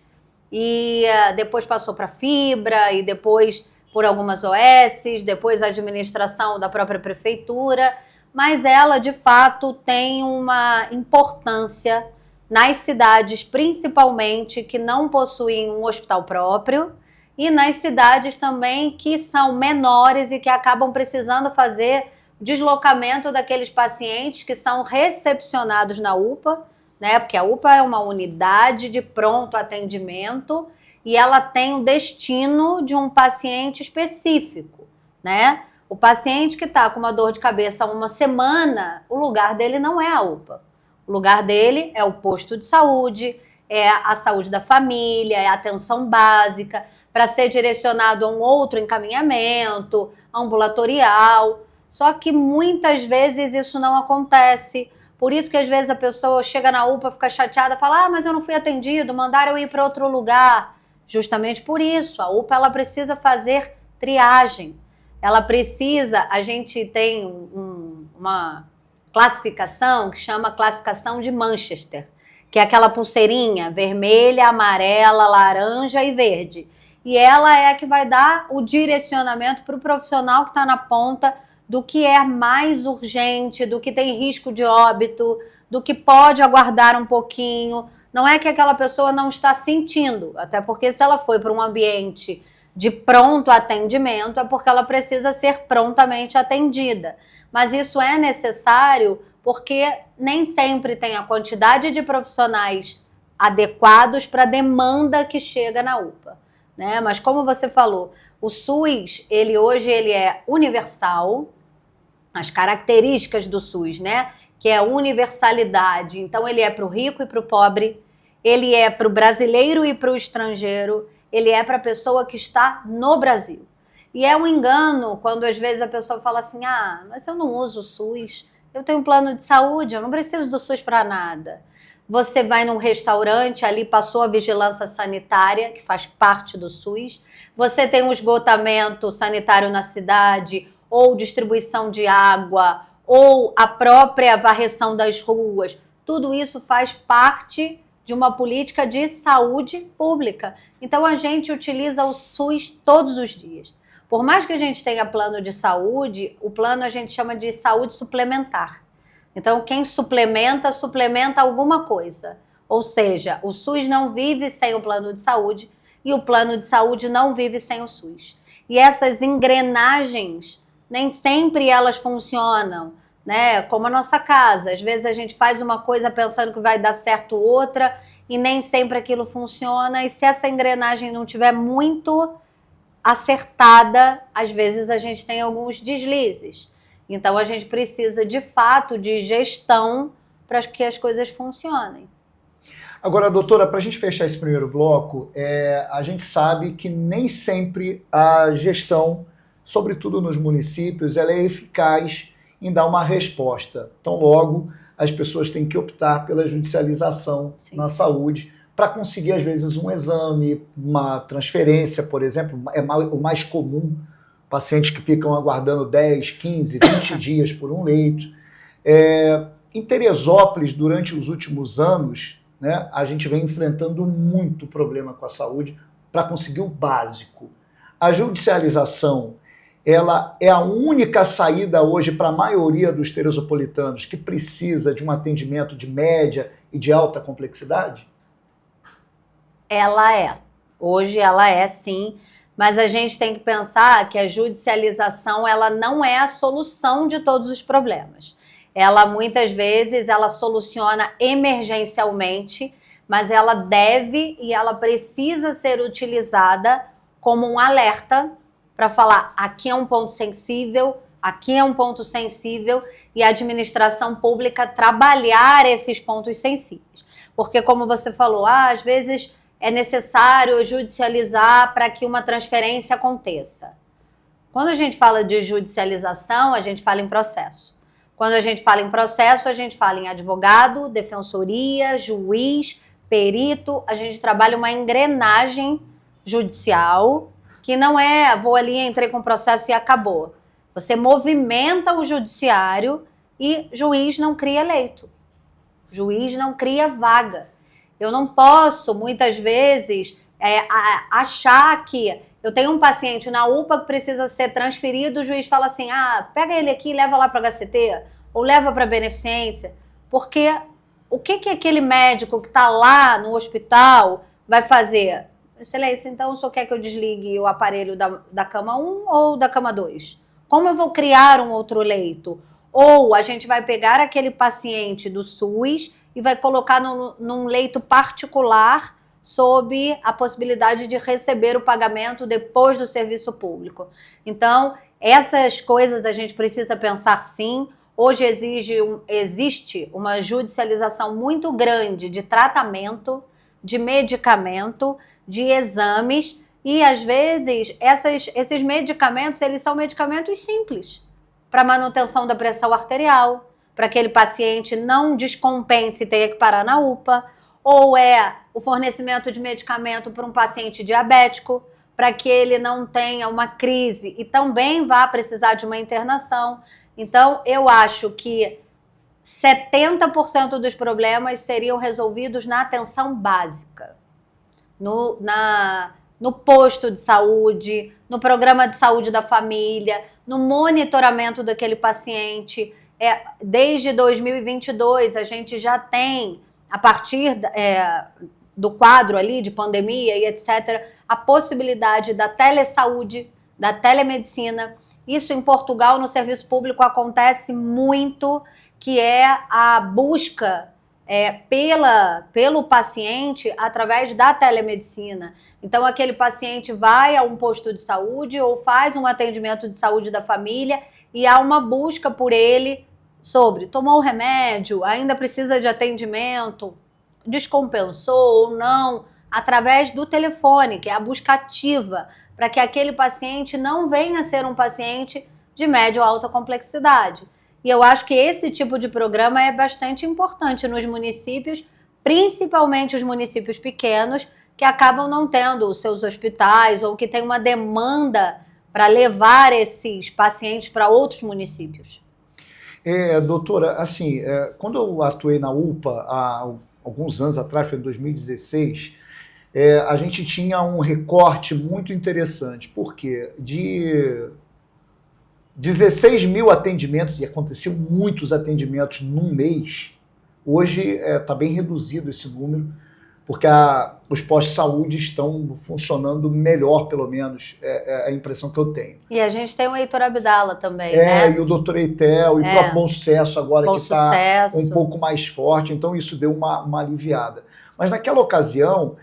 e depois passou para fibra, e depois por algumas OS, depois a administração da própria prefeitura, mas ela, de fato, tem uma importância nas cidades, principalmente, que não possuem um hospital próprio, e nas cidades também que são menores e que acabam precisando fazer deslocamento daqueles pacientes que são recepcionados na UPA, né? Porque a UPA é uma unidade de pronto atendimento e ela tem o destino de um paciente específico, né? O paciente que está com uma dor de cabeça há uma semana, o lugar dele não é a UPA. O lugar dele é o posto de saúde, é a saúde da família, é a atenção básica, para ser direcionado a um outro encaminhamento, ambulatorial. Só que muitas vezes isso não acontece. Por isso que às vezes a pessoa chega na UPA, fica chateada, fala, mas eu não fui atendido, mandaram eu ir para outro lugar. Justamente por isso, a UPA ela precisa fazer triagem. Ela precisa, a gente tem uma classificação que chama classificação de Manchester, que é aquela pulseirinha vermelha, amarela, laranja e verde. E ela é a que vai dar o direcionamento para o profissional que está na ponta do que é mais urgente, do que tem risco de óbito, do que pode aguardar um pouquinho. Não é que aquela pessoa não está sentindo, até porque se ela foi para um ambiente de pronto atendimento, é porque ela precisa ser prontamente atendida. Mas isso é necessário porque nem sempre tem a quantidade de profissionais adequados para a demanda que chega na UPA, né? Mas como você falou, o SUS, hoje ele é universal, as características do SUS, né? Que é universalidade, então ele é para o rico e para o pobre, ele é para o brasileiro e para o estrangeiro, ele é para a pessoa que está no Brasil. E é um engano quando às vezes a pessoa fala assim, mas eu não uso o SUS, eu tenho um plano de saúde, eu não preciso do SUS para nada. Você vai num restaurante, ali passou a vigilância sanitária, que faz parte do SUS, você tem um esgotamento sanitário na cidade, ou distribuição de água, ou a própria varreção das ruas, tudo isso faz parte de uma política de saúde pública. Então a gente utiliza o SUS todos os dias. Por mais que a gente tenha plano de saúde, o plano a gente chama de saúde suplementar. Então quem suplementa, suplementa alguma coisa. Ou seja, o SUS não vive sem o plano de saúde e o plano de saúde não vive sem o SUS. E essas engrenagens, nem sempre elas funcionam, né? Como a nossa casa. Às vezes a gente faz uma coisa pensando que vai dar certo outra e nem sempre aquilo funciona. E se essa engrenagem não tiver muito acertada, às vezes a gente tem alguns deslizes. Então a gente precisa de fato de gestão para que as coisas funcionem. Agora, doutora, para a gente fechar esse primeiro bloco, a gente sabe que nem sempre a gestão, sobretudo nos municípios, ela é eficaz em dar uma resposta. Então, logo, as pessoas têm que optar pela judicialização na saúde para conseguir, às vezes, um exame, uma transferência, por exemplo, é o mais comum, pacientes que ficam aguardando 10, 15, 20 dias por um leito. Em Teresópolis, durante os últimos anos, né, a gente vem enfrentando muito problema com a saúde para conseguir o básico. A judicialização, ela é a única saída hoje para a maioria dos teresopolitanos que precisa de um atendimento de média e de alta complexidade? Ela é. Hoje ela é, sim. Mas a gente tem que pensar que a judicialização ela não é a solução de todos os problemas. Ela, muitas vezes, ela soluciona emergencialmente, mas ela deve e ela precisa ser utilizada como um alerta para falar, aqui é um ponto sensível, aqui é um ponto sensível, e a administração pública trabalhar esses pontos sensíveis. Porque, como você falou, às vezes é necessário judicializar para que uma transferência aconteça. Quando a gente fala de judicialização, a gente fala em processo. Quando a gente fala em processo, a gente fala em advogado, defensoria, juiz, perito. A gente trabalha uma engrenagem judicial que não é, vou ali, entrei com o processo e acabou. Você movimenta o judiciário e juiz não cria leito. Juiz não cria vaga. Eu não posso, muitas vezes, achar que eu tenho um paciente na UPA que precisa ser transferido, o juiz fala assim, pega ele aqui e leva lá para o HCT, ou leva para a beneficência, porque o que aquele médico que está lá no hospital vai fazer? Excelência, então o senhor quer que eu desligue o aparelho da cama 1 ou da cama 2? Como eu vou criar um outro leito? Ou a gente vai pegar aquele paciente do SUS e vai colocar num leito particular sob a possibilidade de receber o pagamento depois do serviço público. Então, essas coisas a gente precisa pensar sim. Hoje existe uma judicialização muito grande de tratamento, de medicamento, de exames, e às vezes esses medicamentos, eles são medicamentos simples para manutenção da pressão arterial, para que aquele paciente não descompense e tenha que parar na UPA, ou é o fornecimento de medicamento para um paciente diabético, para que ele não tenha uma crise e também vá precisar de uma internação. Então, eu acho que 70% dos problemas seriam resolvidos na atenção básica, no posto de saúde, no programa de saúde da família, no monitoramento daquele paciente. Desde 2022, a gente já tem, a partir do quadro ali de pandemia e etc., a possibilidade da telesaúde, da telemedicina. Isso em Portugal, no serviço público, acontece muito, que é a busca pelo paciente através da telemedicina. Então, aquele paciente vai a um posto de saúde ou faz um atendimento de saúde da família e há uma busca por ele sobre tomou o remédio, ainda precisa de atendimento, descompensou ou não, através do telefone, que é a busca ativa, para que aquele paciente não venha a ser um paciente de média ou alta complexidade. E eu acho que esse tipo de programa é bastante importante nos municípios, principalmente os municípios pequenos, que acabam não tendo os seus hospitais ou que tem uma demanda para levar esses pacientes para outros municípios. Doutora, assim, quando eu atuei na UPA há alguns anos atrás, foi em 2016, a gente tinha um recorte muito interessante, porque de 16 mil atendimentos, e aconteciam muitos atendimentos num mês, hoje está bem reduzido esse número, porque os postos de saúde estão funcionando melhor, pelo menos, é a impressão que eu tenho. E a gente tem o Heitor Abdala também, né? E o doutor Eitel, e o próprio Bom Sucesso agora, que está Sucesso. Um pouco mais forte, então isso deu uma aliviada. Mas naquela ocasião,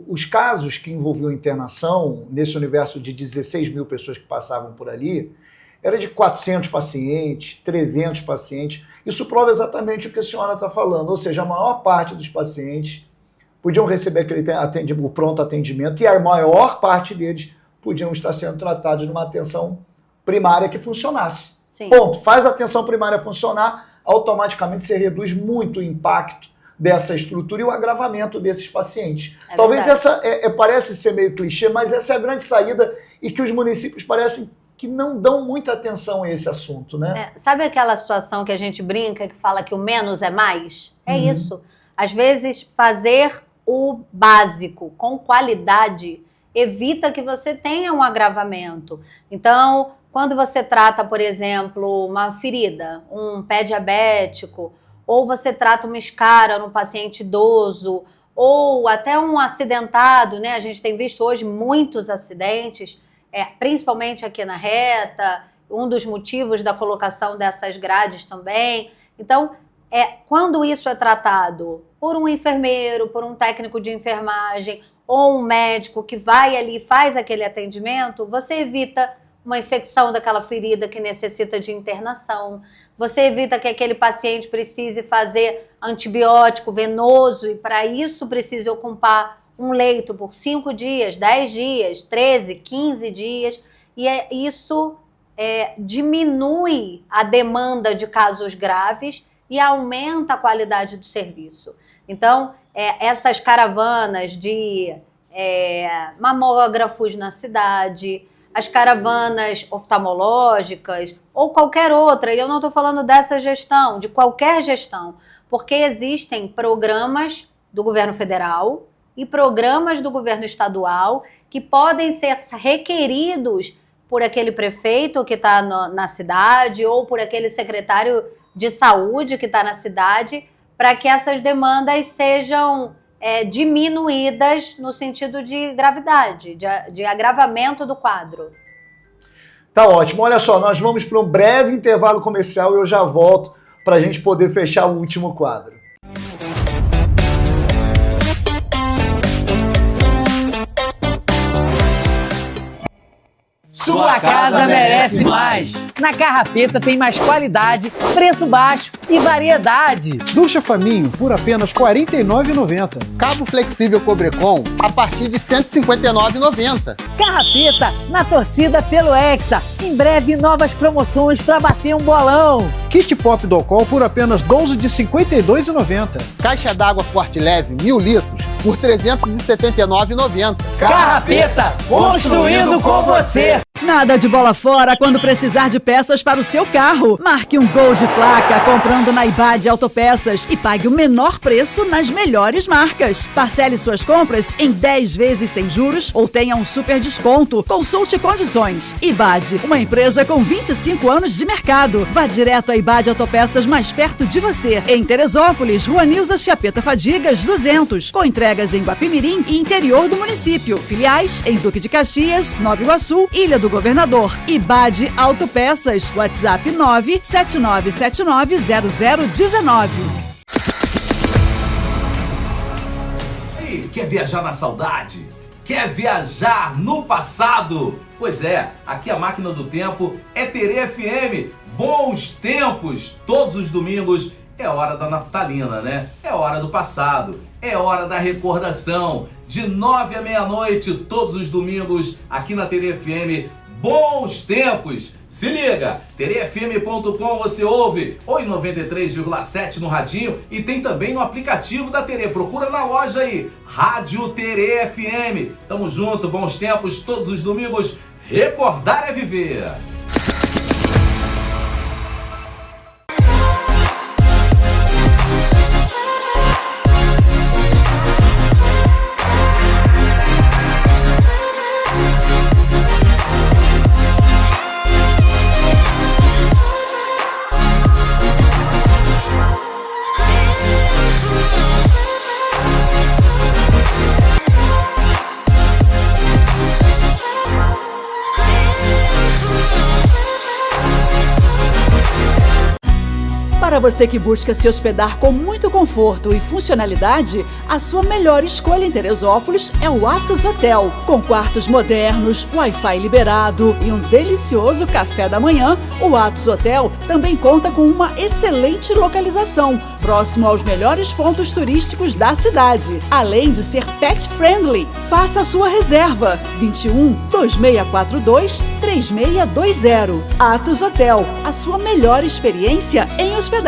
os casos que envolviam internação, nesse universo de 16 mil pessoas que passavam por ali, era de 400 pacientes, 300 pacientes. Isso prova exatamente o que a senhora está falando, ou seja, a maior parte dos pacientes podiam receber o pronto atendimento e a maior parte deles podiam estar sendo tratados numa atenção primária que funcionasse. Sim. Ponto. Faz a atenção primária funcionar, automaticamente você reduz muito o impacto dessa estrutura e o agravamento desses pacientes. Talvez verdade. essa parece ser meio clichê, mas essa é a grande saída e que os municípios parecem que não dão muita atenção a esse assunto, né? Sabe aquela situação que a gente brinca, que fala que o menos é mais? É isso. Às vezes, fazer o básico com qualidade evita que você tenha um agravamento. Então, quando você trata, por exemplo, uma ferida, um pé diabético, ou você trata uma escara no paciente idoso, ou até um acidentado, né? A gente tem visto hoje muitos acidentes, principalmente aqui na reta, um dos motivos da colocação dessas grades também. Então, quando isso é tratado por um enfermeiro, por um técnico de enfermagem, ou um médico que vai ali e faz aquele atendimento, você evita uma infecção daquela ferida que necessita de internação, você evita que aquele paciente precise fazer antibiótico venoso e para isso precise ocupar um leito por 5 dias, 10 dias, 13, 15 dias, e isso diminui a demanda de casos graves e aumenta a qualidade do serviço. Então, essas caravanas de mamógrafos na cidade, as caravanas oftalmológicas ou qualquer outra, e eu não estou falando dessa gestão, de qualquer gestão, porque existem programas do governo federal e programas do governo estadual que podem ser requeridos por aquele prefeito que está na cidade ou por aquele secretário de saúde que está na cidade, para que essas demandas sejam diminuídas no sentido de gravidade, de agravamento do quadro. Tá ótimo. Olha só, nós vamos para um breve intervalo comercial e eu já volto para a gente poder fechar o último quadro. Sua casa merece mais. Na Carrapeta tem mais qualidade, preço baixo e variedade. Ducha Faminho por apenas R$ 49,90. Cabo flexível Cobrecon a partir de R$ 159,90. Carrapeta na torcida pelo Hexa. Em breve, novas promoções para bater um bolão. Kit Pop Docol por apenas R$ 12 de R$ 52,90. Caixa d'água Forte Leve 1000 litros por R$ 379,90. Carrapeta, construindo com você. Nada de bola fora quando precisar de peças para o seu carro. Marque um Gol de placa comprando na IBAD Autopeças e pague o menor preço nas melhores marcas. Parcele suas compras em 10 vezes sem juros ou tenha um super desconto. Consulte condições. IBAD, uma empresa com 25 anos de mercado. Vá direto à IBAD Autopeças mais perto de você. Em Teresópolis, Rua Nilza Chiapeta Fadigas, 200. Com entregas em Guapimirim e interior do município. Filiais em Duque de Caxias, Nova Iguaçu, Ilha do Governador. IBAD Autopeças. WhatsApp 979790019. E quer viajar na saudade? Quer viajar no passado? Pois é, aqui a máquina do tempo é Terê FM. Bons tempos, todos os domingos. É hora da naftalina, né? É hora do passado, é hora da recordação. De 9 à meia-noite, todos os domingos, aqui na Terê FM. Bons tempos! Se liga! terefm.com você ouve, ou em 93,7 no radinho, e tem também no aplicativo da Terê. Procura na loja aí, Rádio Terê FM. Tamo junto, bons tempos, todos os domingos. Recordar é viver! Para você que busca se hospedar com muito conforto e funcionalidade, a sua melhor escolha em Teresópolis é o Atos Hotel. Com quartos modernos, Wi-Fi liberado e um delicioso café da manhã, o Atos Hotel também conta com uma excelente localização, próximo aos melhores pontos turísticos da cidade. Além de ser pet friendly, faça a sua reserva 21 2642 3620. Atos Hotel, a sua melhor experiência em hospedagem.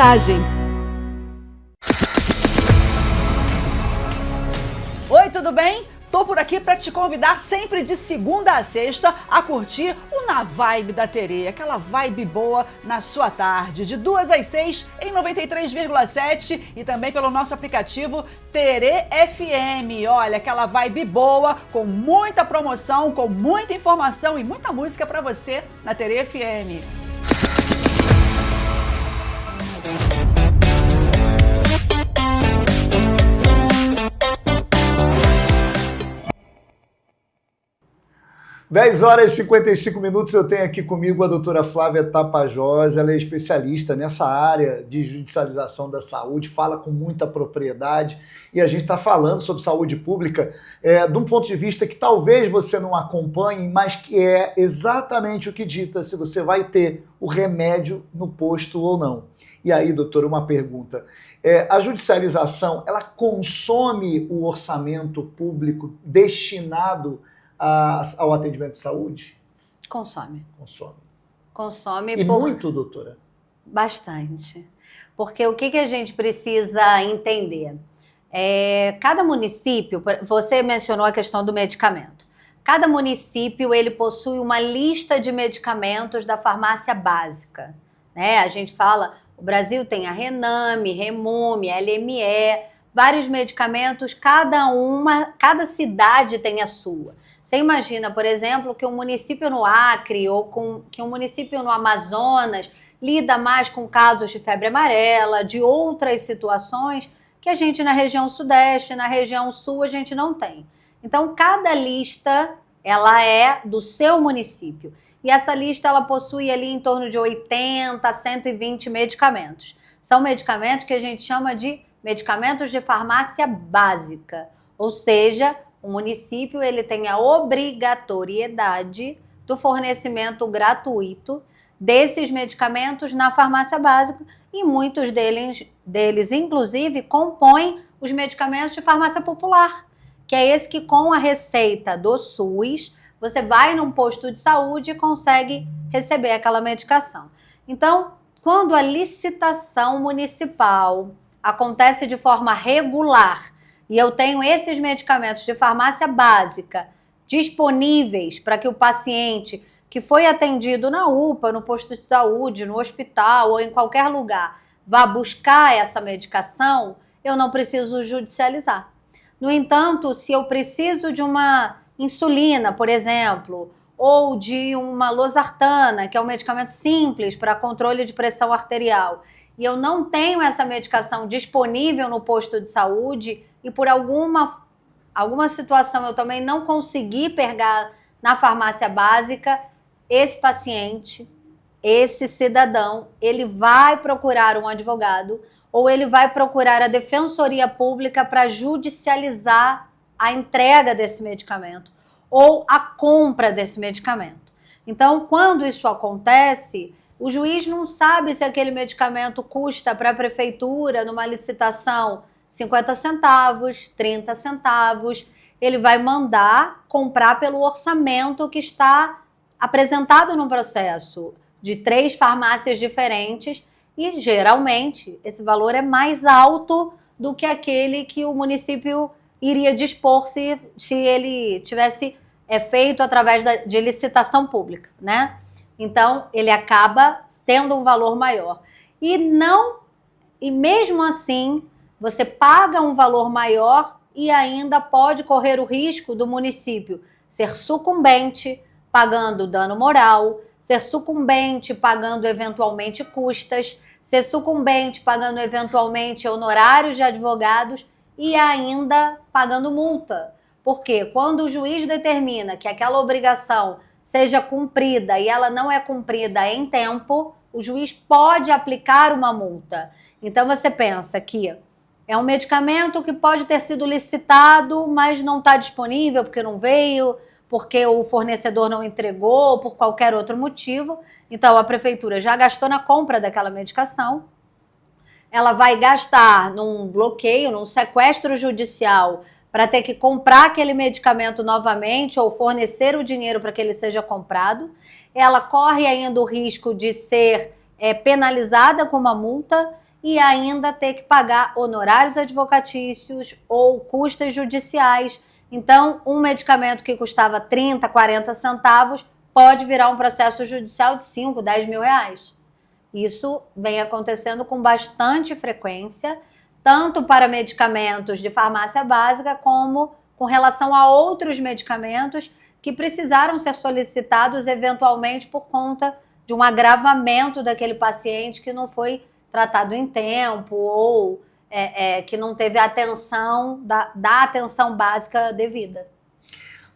Oi, tudo bem? Tô por aqui para te convidar sempre de segunda a sexta a curtir o Na Vibe da Terê, aquela vibe boa na sua tarde, de 2 às 6 em 93,7 e também pelo nosso aplicativo Terê FM. Olha, aquela vibe boa, com muita promoção, com muita informação e muita música para você na Terê FM. 10 horas e 55 minutos, eu tenho aqui comigo a doutora Flávia Tapajós, ela é especialista nessa área de judicialização da saúde, fala com muita propriedade e a gente está falando sobre saúde pública de um ponto de vista que talvez você não acompanhe, mas que é exatamente o que dita se você vai ter o remédio no posto ou não. E aí, doutora, uma pergunta. A judicialização, ela consome o orçamento público destinado ao atendimento de saúde? Consome. Consome. Consome. E muito, doutora? Bastante. Porque o que a gente precisa entender? Cada município, você mencionou a questão do medicamento. Cada município, ele possui uma lista de medicamentos da farmácia básica. Né? A gente fala, o Brasil tem a Rename, Remume, LME, vários medicamentos, cada cidade tem a sua. Você imagina, por exemplo, que um município no Acre ou que um município no Amazonas lida mais com casos de febre amarela, de outras situações que a gente na região sudeste, na região sul, a gente não tem. Então, cada lista, ela é do seu município. E essa lista, ela possui ali em torno de 80 a 120 medicamentos. São medicamentos que a gente chama de medicamentos de farmácia básica. Ou seja, o município ele tem a obrigatoriedade do fornecimento gratuito desses medicamentos na farmácia básica e muitos deles inclusive, compõem os medicamentos de farmácia popular, que é esse que com a receita do SUS, você vai num posto de saúde e consegue receber aquela medicação. Então, quando a licitação municipal acontece de forma regular e eu tenho esses medicamentos de farmácia básica disponíveis para que o paciente que foi atendido na UPA, no posto de saúde, no hospital ou em qualquer lugar, vá buscar essa medicação, eu não preciso judicializar. No entanto, se eu preciso de uma insulina, por exemplo, ou de uma losartana, que é um medicamento simples para controle de pressão arterial, e eu não tenho essa medicação disponível no posto de saúde e por alguma situação eu também não consegui pegar na farmácia básica, esse paciente, esse cidadão, ele vai procurar um advogado ou ele vai procurar a Defensoria Pública para judicializar a entrega desse medicamento ou a compra desse medicamento. Então, quando isso acontece, o juiz não sabe se aquele medicamento custa para a prefeitura, numa licitação, 50 centavos, 30 centavos. Ele vai mandar comprar pelo orçamento que está apresentado no processo de 3 farmácias diferentes e, geralmente, esse valor é mais alto do que aquele que o município iria dispor se ele tivesse feito através de licitação pública, né? Então, ele acaba tendo um valor maior. E mesmo assim, você paga um valor maior e ainda pode correr o risco do município ser sucumbente, pagando dano moral, ser sucumbente, pagando eventualmente custas, ser sucumbente, pagando eventualmente honorários de advogados e ainda pagando multa. Porque quando o juiz determina que aquela obrigação seja cumprida e ela não é cumprida em tempo, o juiz pode aplicar uma multa. Então você pensa que é um medicamento que pode ter sido licitado, mas não está disponível porque não veio, porque o fornecedor não entregou, por qualquer outro motivo. Então, a prefeitura já gastou na compra daquela medicação, ela vai gastar num bloqueio, num sequestro judicial para ter que comprar aquele medicamento novamente ou fornecer o dinheiro para que ele seja comprado. Ela corre ainda o risco de ser penalizada com uma multa e ainda ter que pagar honorários advocatícios ou custas judiciais. Então, um medicamento que custava 30, 40 centavos pode virar um processo judicial de 5, 10 mil reais. Isso vem acontecendo com bastante frequência, tanto para medicamentos de farmácia básica, como com relação a outros medicamentos que precisaram ser solicitados eventualmente por conta de um agravamento daquele paciente que não foi tratado em tempo ou que não teve a atenção, da atenção básica devida.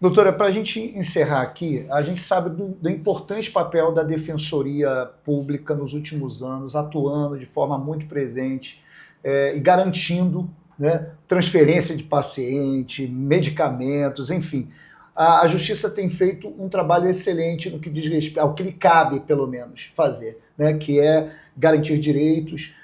Doutora, para a gente encerrar aqui, a gente sabe do importante papel da Defensoria Pública nos últimos anos, atuando de forma muito presente e garantindo, né, transferência de paciente, medicamentos, enfim. A Justiça tem feito um trabalho excelente no que diz respeito ao que lhe cabe, pelo menos, fazer, né, que é garantir direitos.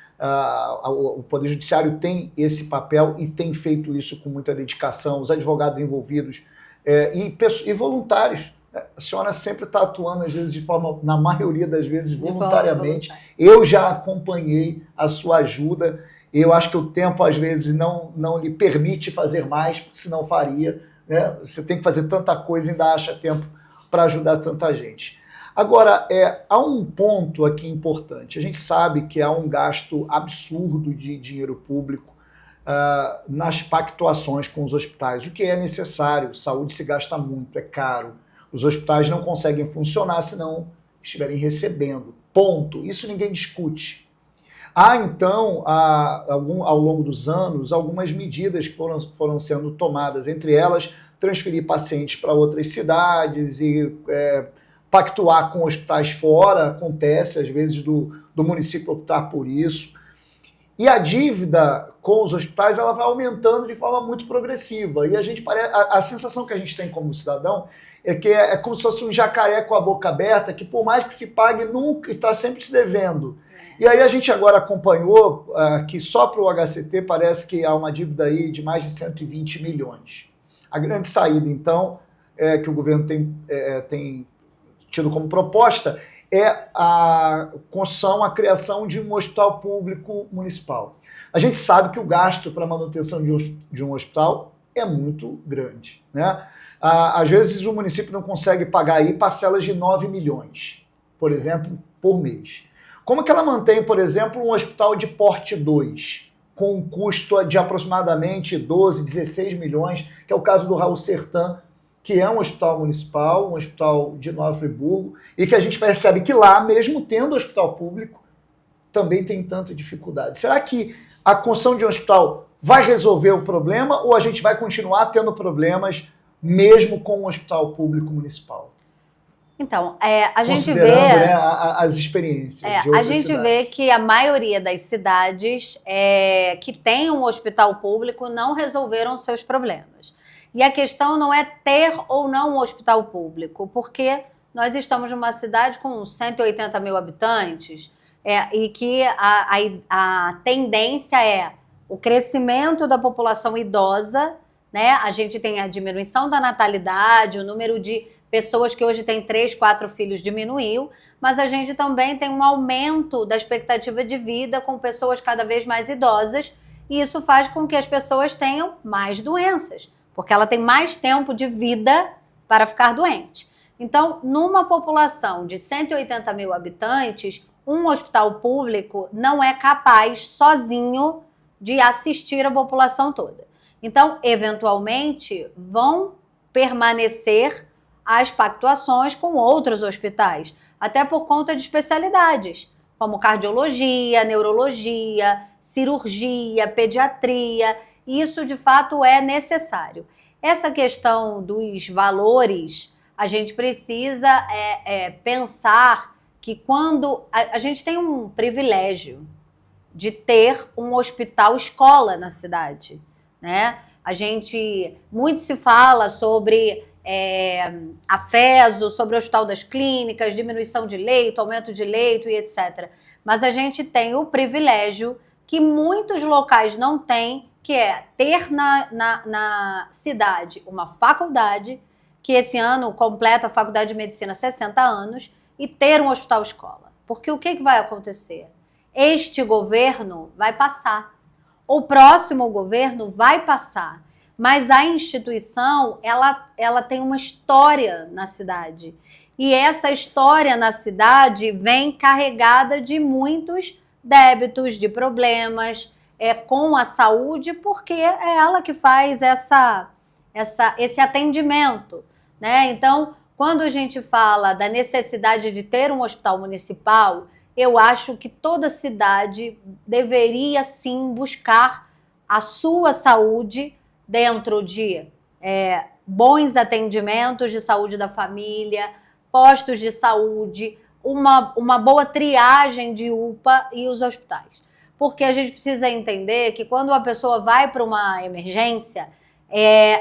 O Poder Judiciário tem esse papel e tem feito isso com muita dedicação, os advogados envolvidos e voluntários. A senhora sempre está atuando, às vezes, de forma, na maioria das vezes, voluntariamente. Eu já acompanhei a sua ajuda. Eu acho que o tempo, às vezes, não lhe permite fazer mais, porque senão faria. Né? Você tem que fazer tanta coisa e ainda acha tempo para ajudar tanta gente. Agora, há um ponto aqui importante. A gente sabe que há um gasto absurdo de dinheiro público nas pactuações com os hospitais, o que é necessário. Saúde se gasta muito, é caro. Os hospitais não conseguem funcionar se não estiverem recebendo. Ponto. Isso ninguém discute. Há, então, ao longo dos anos, algumas medidas que foram sendo tomadas, entre elas, transferir pacientes para outras cidades e pactuar com hospitais fora, acontece, às vezes, do município optar por isso. E a dívida com os hospitais ela vai aumentando de forma muito progressiva. E a sensação que a gente tem como cidadão é que é como se fosse um jacaré com a boca aberta, que por mais que se pague, nunca está sempre se devendo. E aí a gente agora acompanhou que só para o HCT parece que há uma dívida aí de mais de 120 milhões. A grande saída, então, que o governo tem tido como proposta é a construção, a criação de um hospital público municipal. A gente sabe que o gasto para a manutenção de um hospital é muito grande, né? Às vezes o município não consegue pagar aí parcelas de 9 milhões, por exemplo, por mês. Como que ela mantém, por exemplo, um hospital de porte 2, com um custo de aproximadamente 12, 16 milhões, que é o caso do Raul Sertan, que é um hospital municipal, um hospital de Nova Friburgo, e que a gente percebe que lá, mesmo tendo hospital público, também tem tanta dificuldade. Será que a construção de um hospital vai resolver o problema ou a gente vai continuar tendo problemas mesmo com um hospital público municipal? Então, a gente vê... Considerando, né, as experiências de outras a gente cidades. vê que a maioria das cidades que tem um hospital público não resolveram seus problemas. E a questão não é ter ou não um hospital público, porque nós estamos numa cidade com 180 mil habitantes e que a tendência é o crescimento da população idosa, né? A gente tem a diminuição da natalidade, o número de pessoas que hoje têm 3, 4 filhos diminuiu, mas a gente também tem um aumento da expectativa de vida com pessoas cada vez mais idosas, e isso faz com que as pessoas tenham mais doenças, porque ela tem mais tempo de vida para ficar doente. Então, numa população de 180 mil habitantes, um hospital público não é capaz, sozinho, de assistir a população toda. Então, eventualmente, vão permanecer as pactuações com outros hospitais, até por conta de especialidades, como cardiologia, neurologia, cirurgia, pediatria. Isso, de fato, é necessário. Essa questão dos valores, a gente precisa pensar que quando... A gente tem um privilégio de ter um hospital escola na cidade, né? Muito se fala sobre a FESO, sobre o Hospital das Clínicas, diminuição de leito, aumento de leito e etc. Mas a gente tem o privilégio que muitos locais não têm, que é ter na cidade uma faculdade, que esse ano completa a Faculdade de Medicina 60 anos, e ter um hospital escola. Porque o que vai acontecer? Este governo vai passar. O próximo governo vai passar. Mas a instituição, ela tem uma história na cidade. E essa história na esse vem carregada de muitos débitos, de problemas com a saúde, porque é ela que faz esse atendimento, né? Então, quando a gente fala da necessidade de ter um hospital municipal, eu acho que toda cidade deveria, sim, buscar a sua saúde dentro de bons atendimentos de saúde da família, postos de saúde, uma boa triagem de UPA e os hospitais. Porque a gente precisa entender que quando a pessoa vai para uma emergência,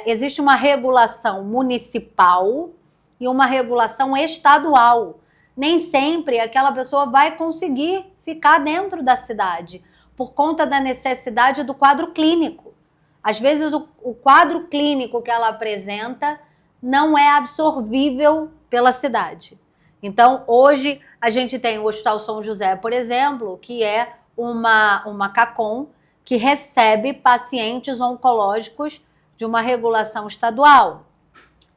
existe uma regulação municipal e uma regulação estadual. Nem sempre aquela pessoa vai conseguir ficar dentro da cidade, por conta da necessidade do quadro clínico. Às vezes o quadro clínico que ela apresenta não é absorvível pela cidade. Então, hoje, a gente tem o Hospital São José, por exemplo, que é uma CACOM que recebe pacientes oncológicos de uma regulação estadual.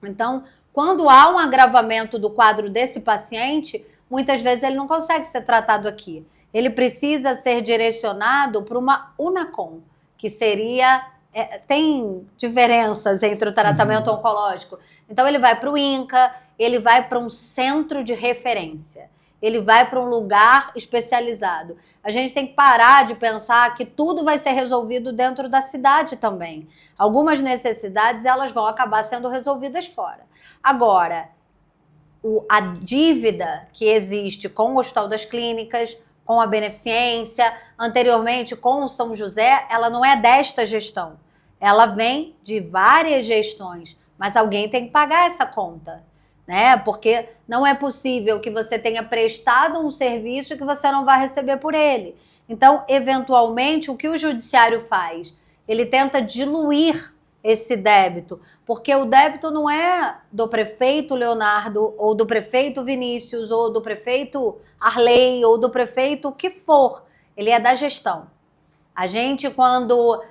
Então, quando há um agravamento do quadro desse paciente, muitas vezes ele não consegue ser tratado aqui. Ele precisa ser direcionado para uma UNACOM, que seria... tem diferenças entre o tratamento oncológico. Então, ele vai para o INCA, ele vai para um centro de referência, ele vai para um lugar especializado. A gente tem que parar de pensar que tudo vai ser resolvido dentro da cidade também. Algumas necessidades, elas vão acabar sendo resolvidas fora. Agora, a dívida que existe com o Hospital das Clínicas, com a Beneficência, anteriormente com o São José, ela não é desta gestão. Ela vem de várias gestões, mas alguém tem que pagar essa conta, né? Porque não é possível que você tenha prestado um serviço e que você não vai receber por ele. Então, eventualmente, o que o judiciário faz? Ele tenta diluir esse débito, porque o débito não é do prefeito Leonardo, ou do prefeito Vinícius, ou do prefeito Arley, ou do prefeito o que for. Ele é da gestão. A gente, quando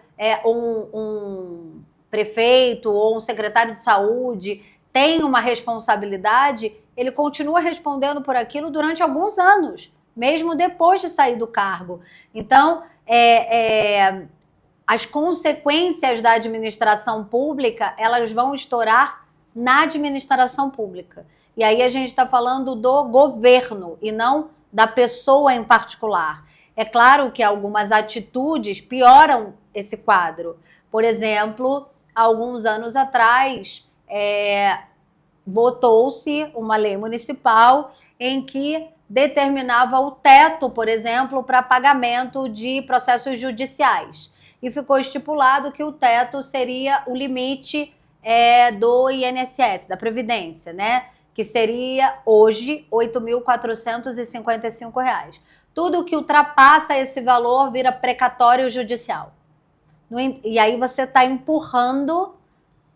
um prefeito ou um secretário de saúde tem uma responsabilidade, ele continua respondendo por aquilo durante alguns anos, mesmo depois de sair do cargo. Então, as consequências da administração pública, elas vão estourar na administração pública. E aí a gente está falando do governo e não da pessoa em particular. É claro que algumas atitudes pioram esse quadro. Por exemplo, há alguns anos atrás, votou-se uma lei municipal em que determinava o teto, por exemplo, para pagamento de processos judiciais. E ficou estipulado que o teto seria o limite do INSS, da Previdência, né? Que seria, hoje, R$ 8.455. Tudo que ultrapassa esse valor vira precatório judicial. E aí você está empurrando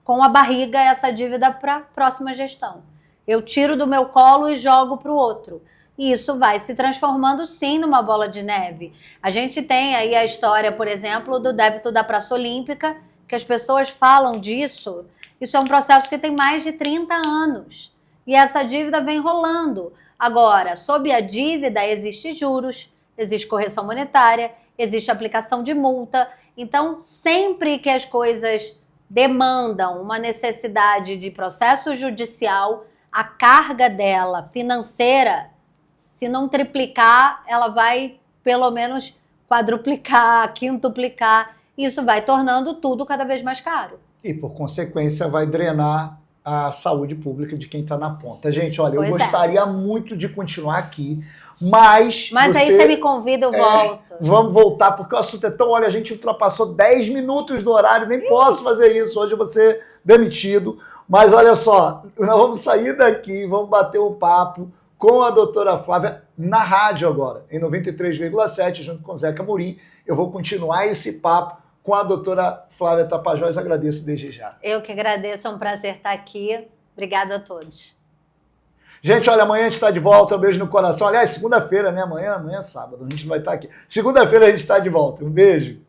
com a barriga essa dívida para a próxima gestão. Eu tiro do meu colo e jogo para o outro. E isso vai se transformando, sim, numa bola de neve. A gente tem aí a história, por exemplo, do débito da Praça Olímpica, que as pessoas falam disso. Isso é um processo que tem mais de 30 anos. E essa dívida vem rolando. Agora, sob a dívida, existe juros, existe correção monetária, existe aplicação de multa. Então, sempre que as coisas demandam uma necessidade de processo judicial, a carga dela financeira, se não triplicar, ela vai pelo menos quadruplicar, quintuplicar. Isso vai tornando tudo cada vez mais caro. E, por consequência, vai drenar a saúde pública de quem está na ponta. Gente, olha, eu gostaria muito de continuar aqui, mas aí você me convida, eu volto. Vamos voltar, porque o assunto é tão... Olha, a gente ultrapassou 10 minutos do horário, nem posso fazer isso. Hoje eu vou ser demitido. Mas olha só, nós vamos sair daqui, vamos bater um papo com a doutora Flávia na rádio agora, em 93,7, junto com o Zeca Amorim. Eu vou continuar esse papo com a doutora Flávia Tapajós. Agradeço desde já. Eu que agradeço, é um prazer estar aqui. Obrigada a todos. Gente, olha, amanhã a gente está de volta. Um beijo no coração. Aliás, segunda-feira, né? Amanhã é sábado, a gente não vai estar aqui. Segunda-feira a gente está de volta. Um beijo.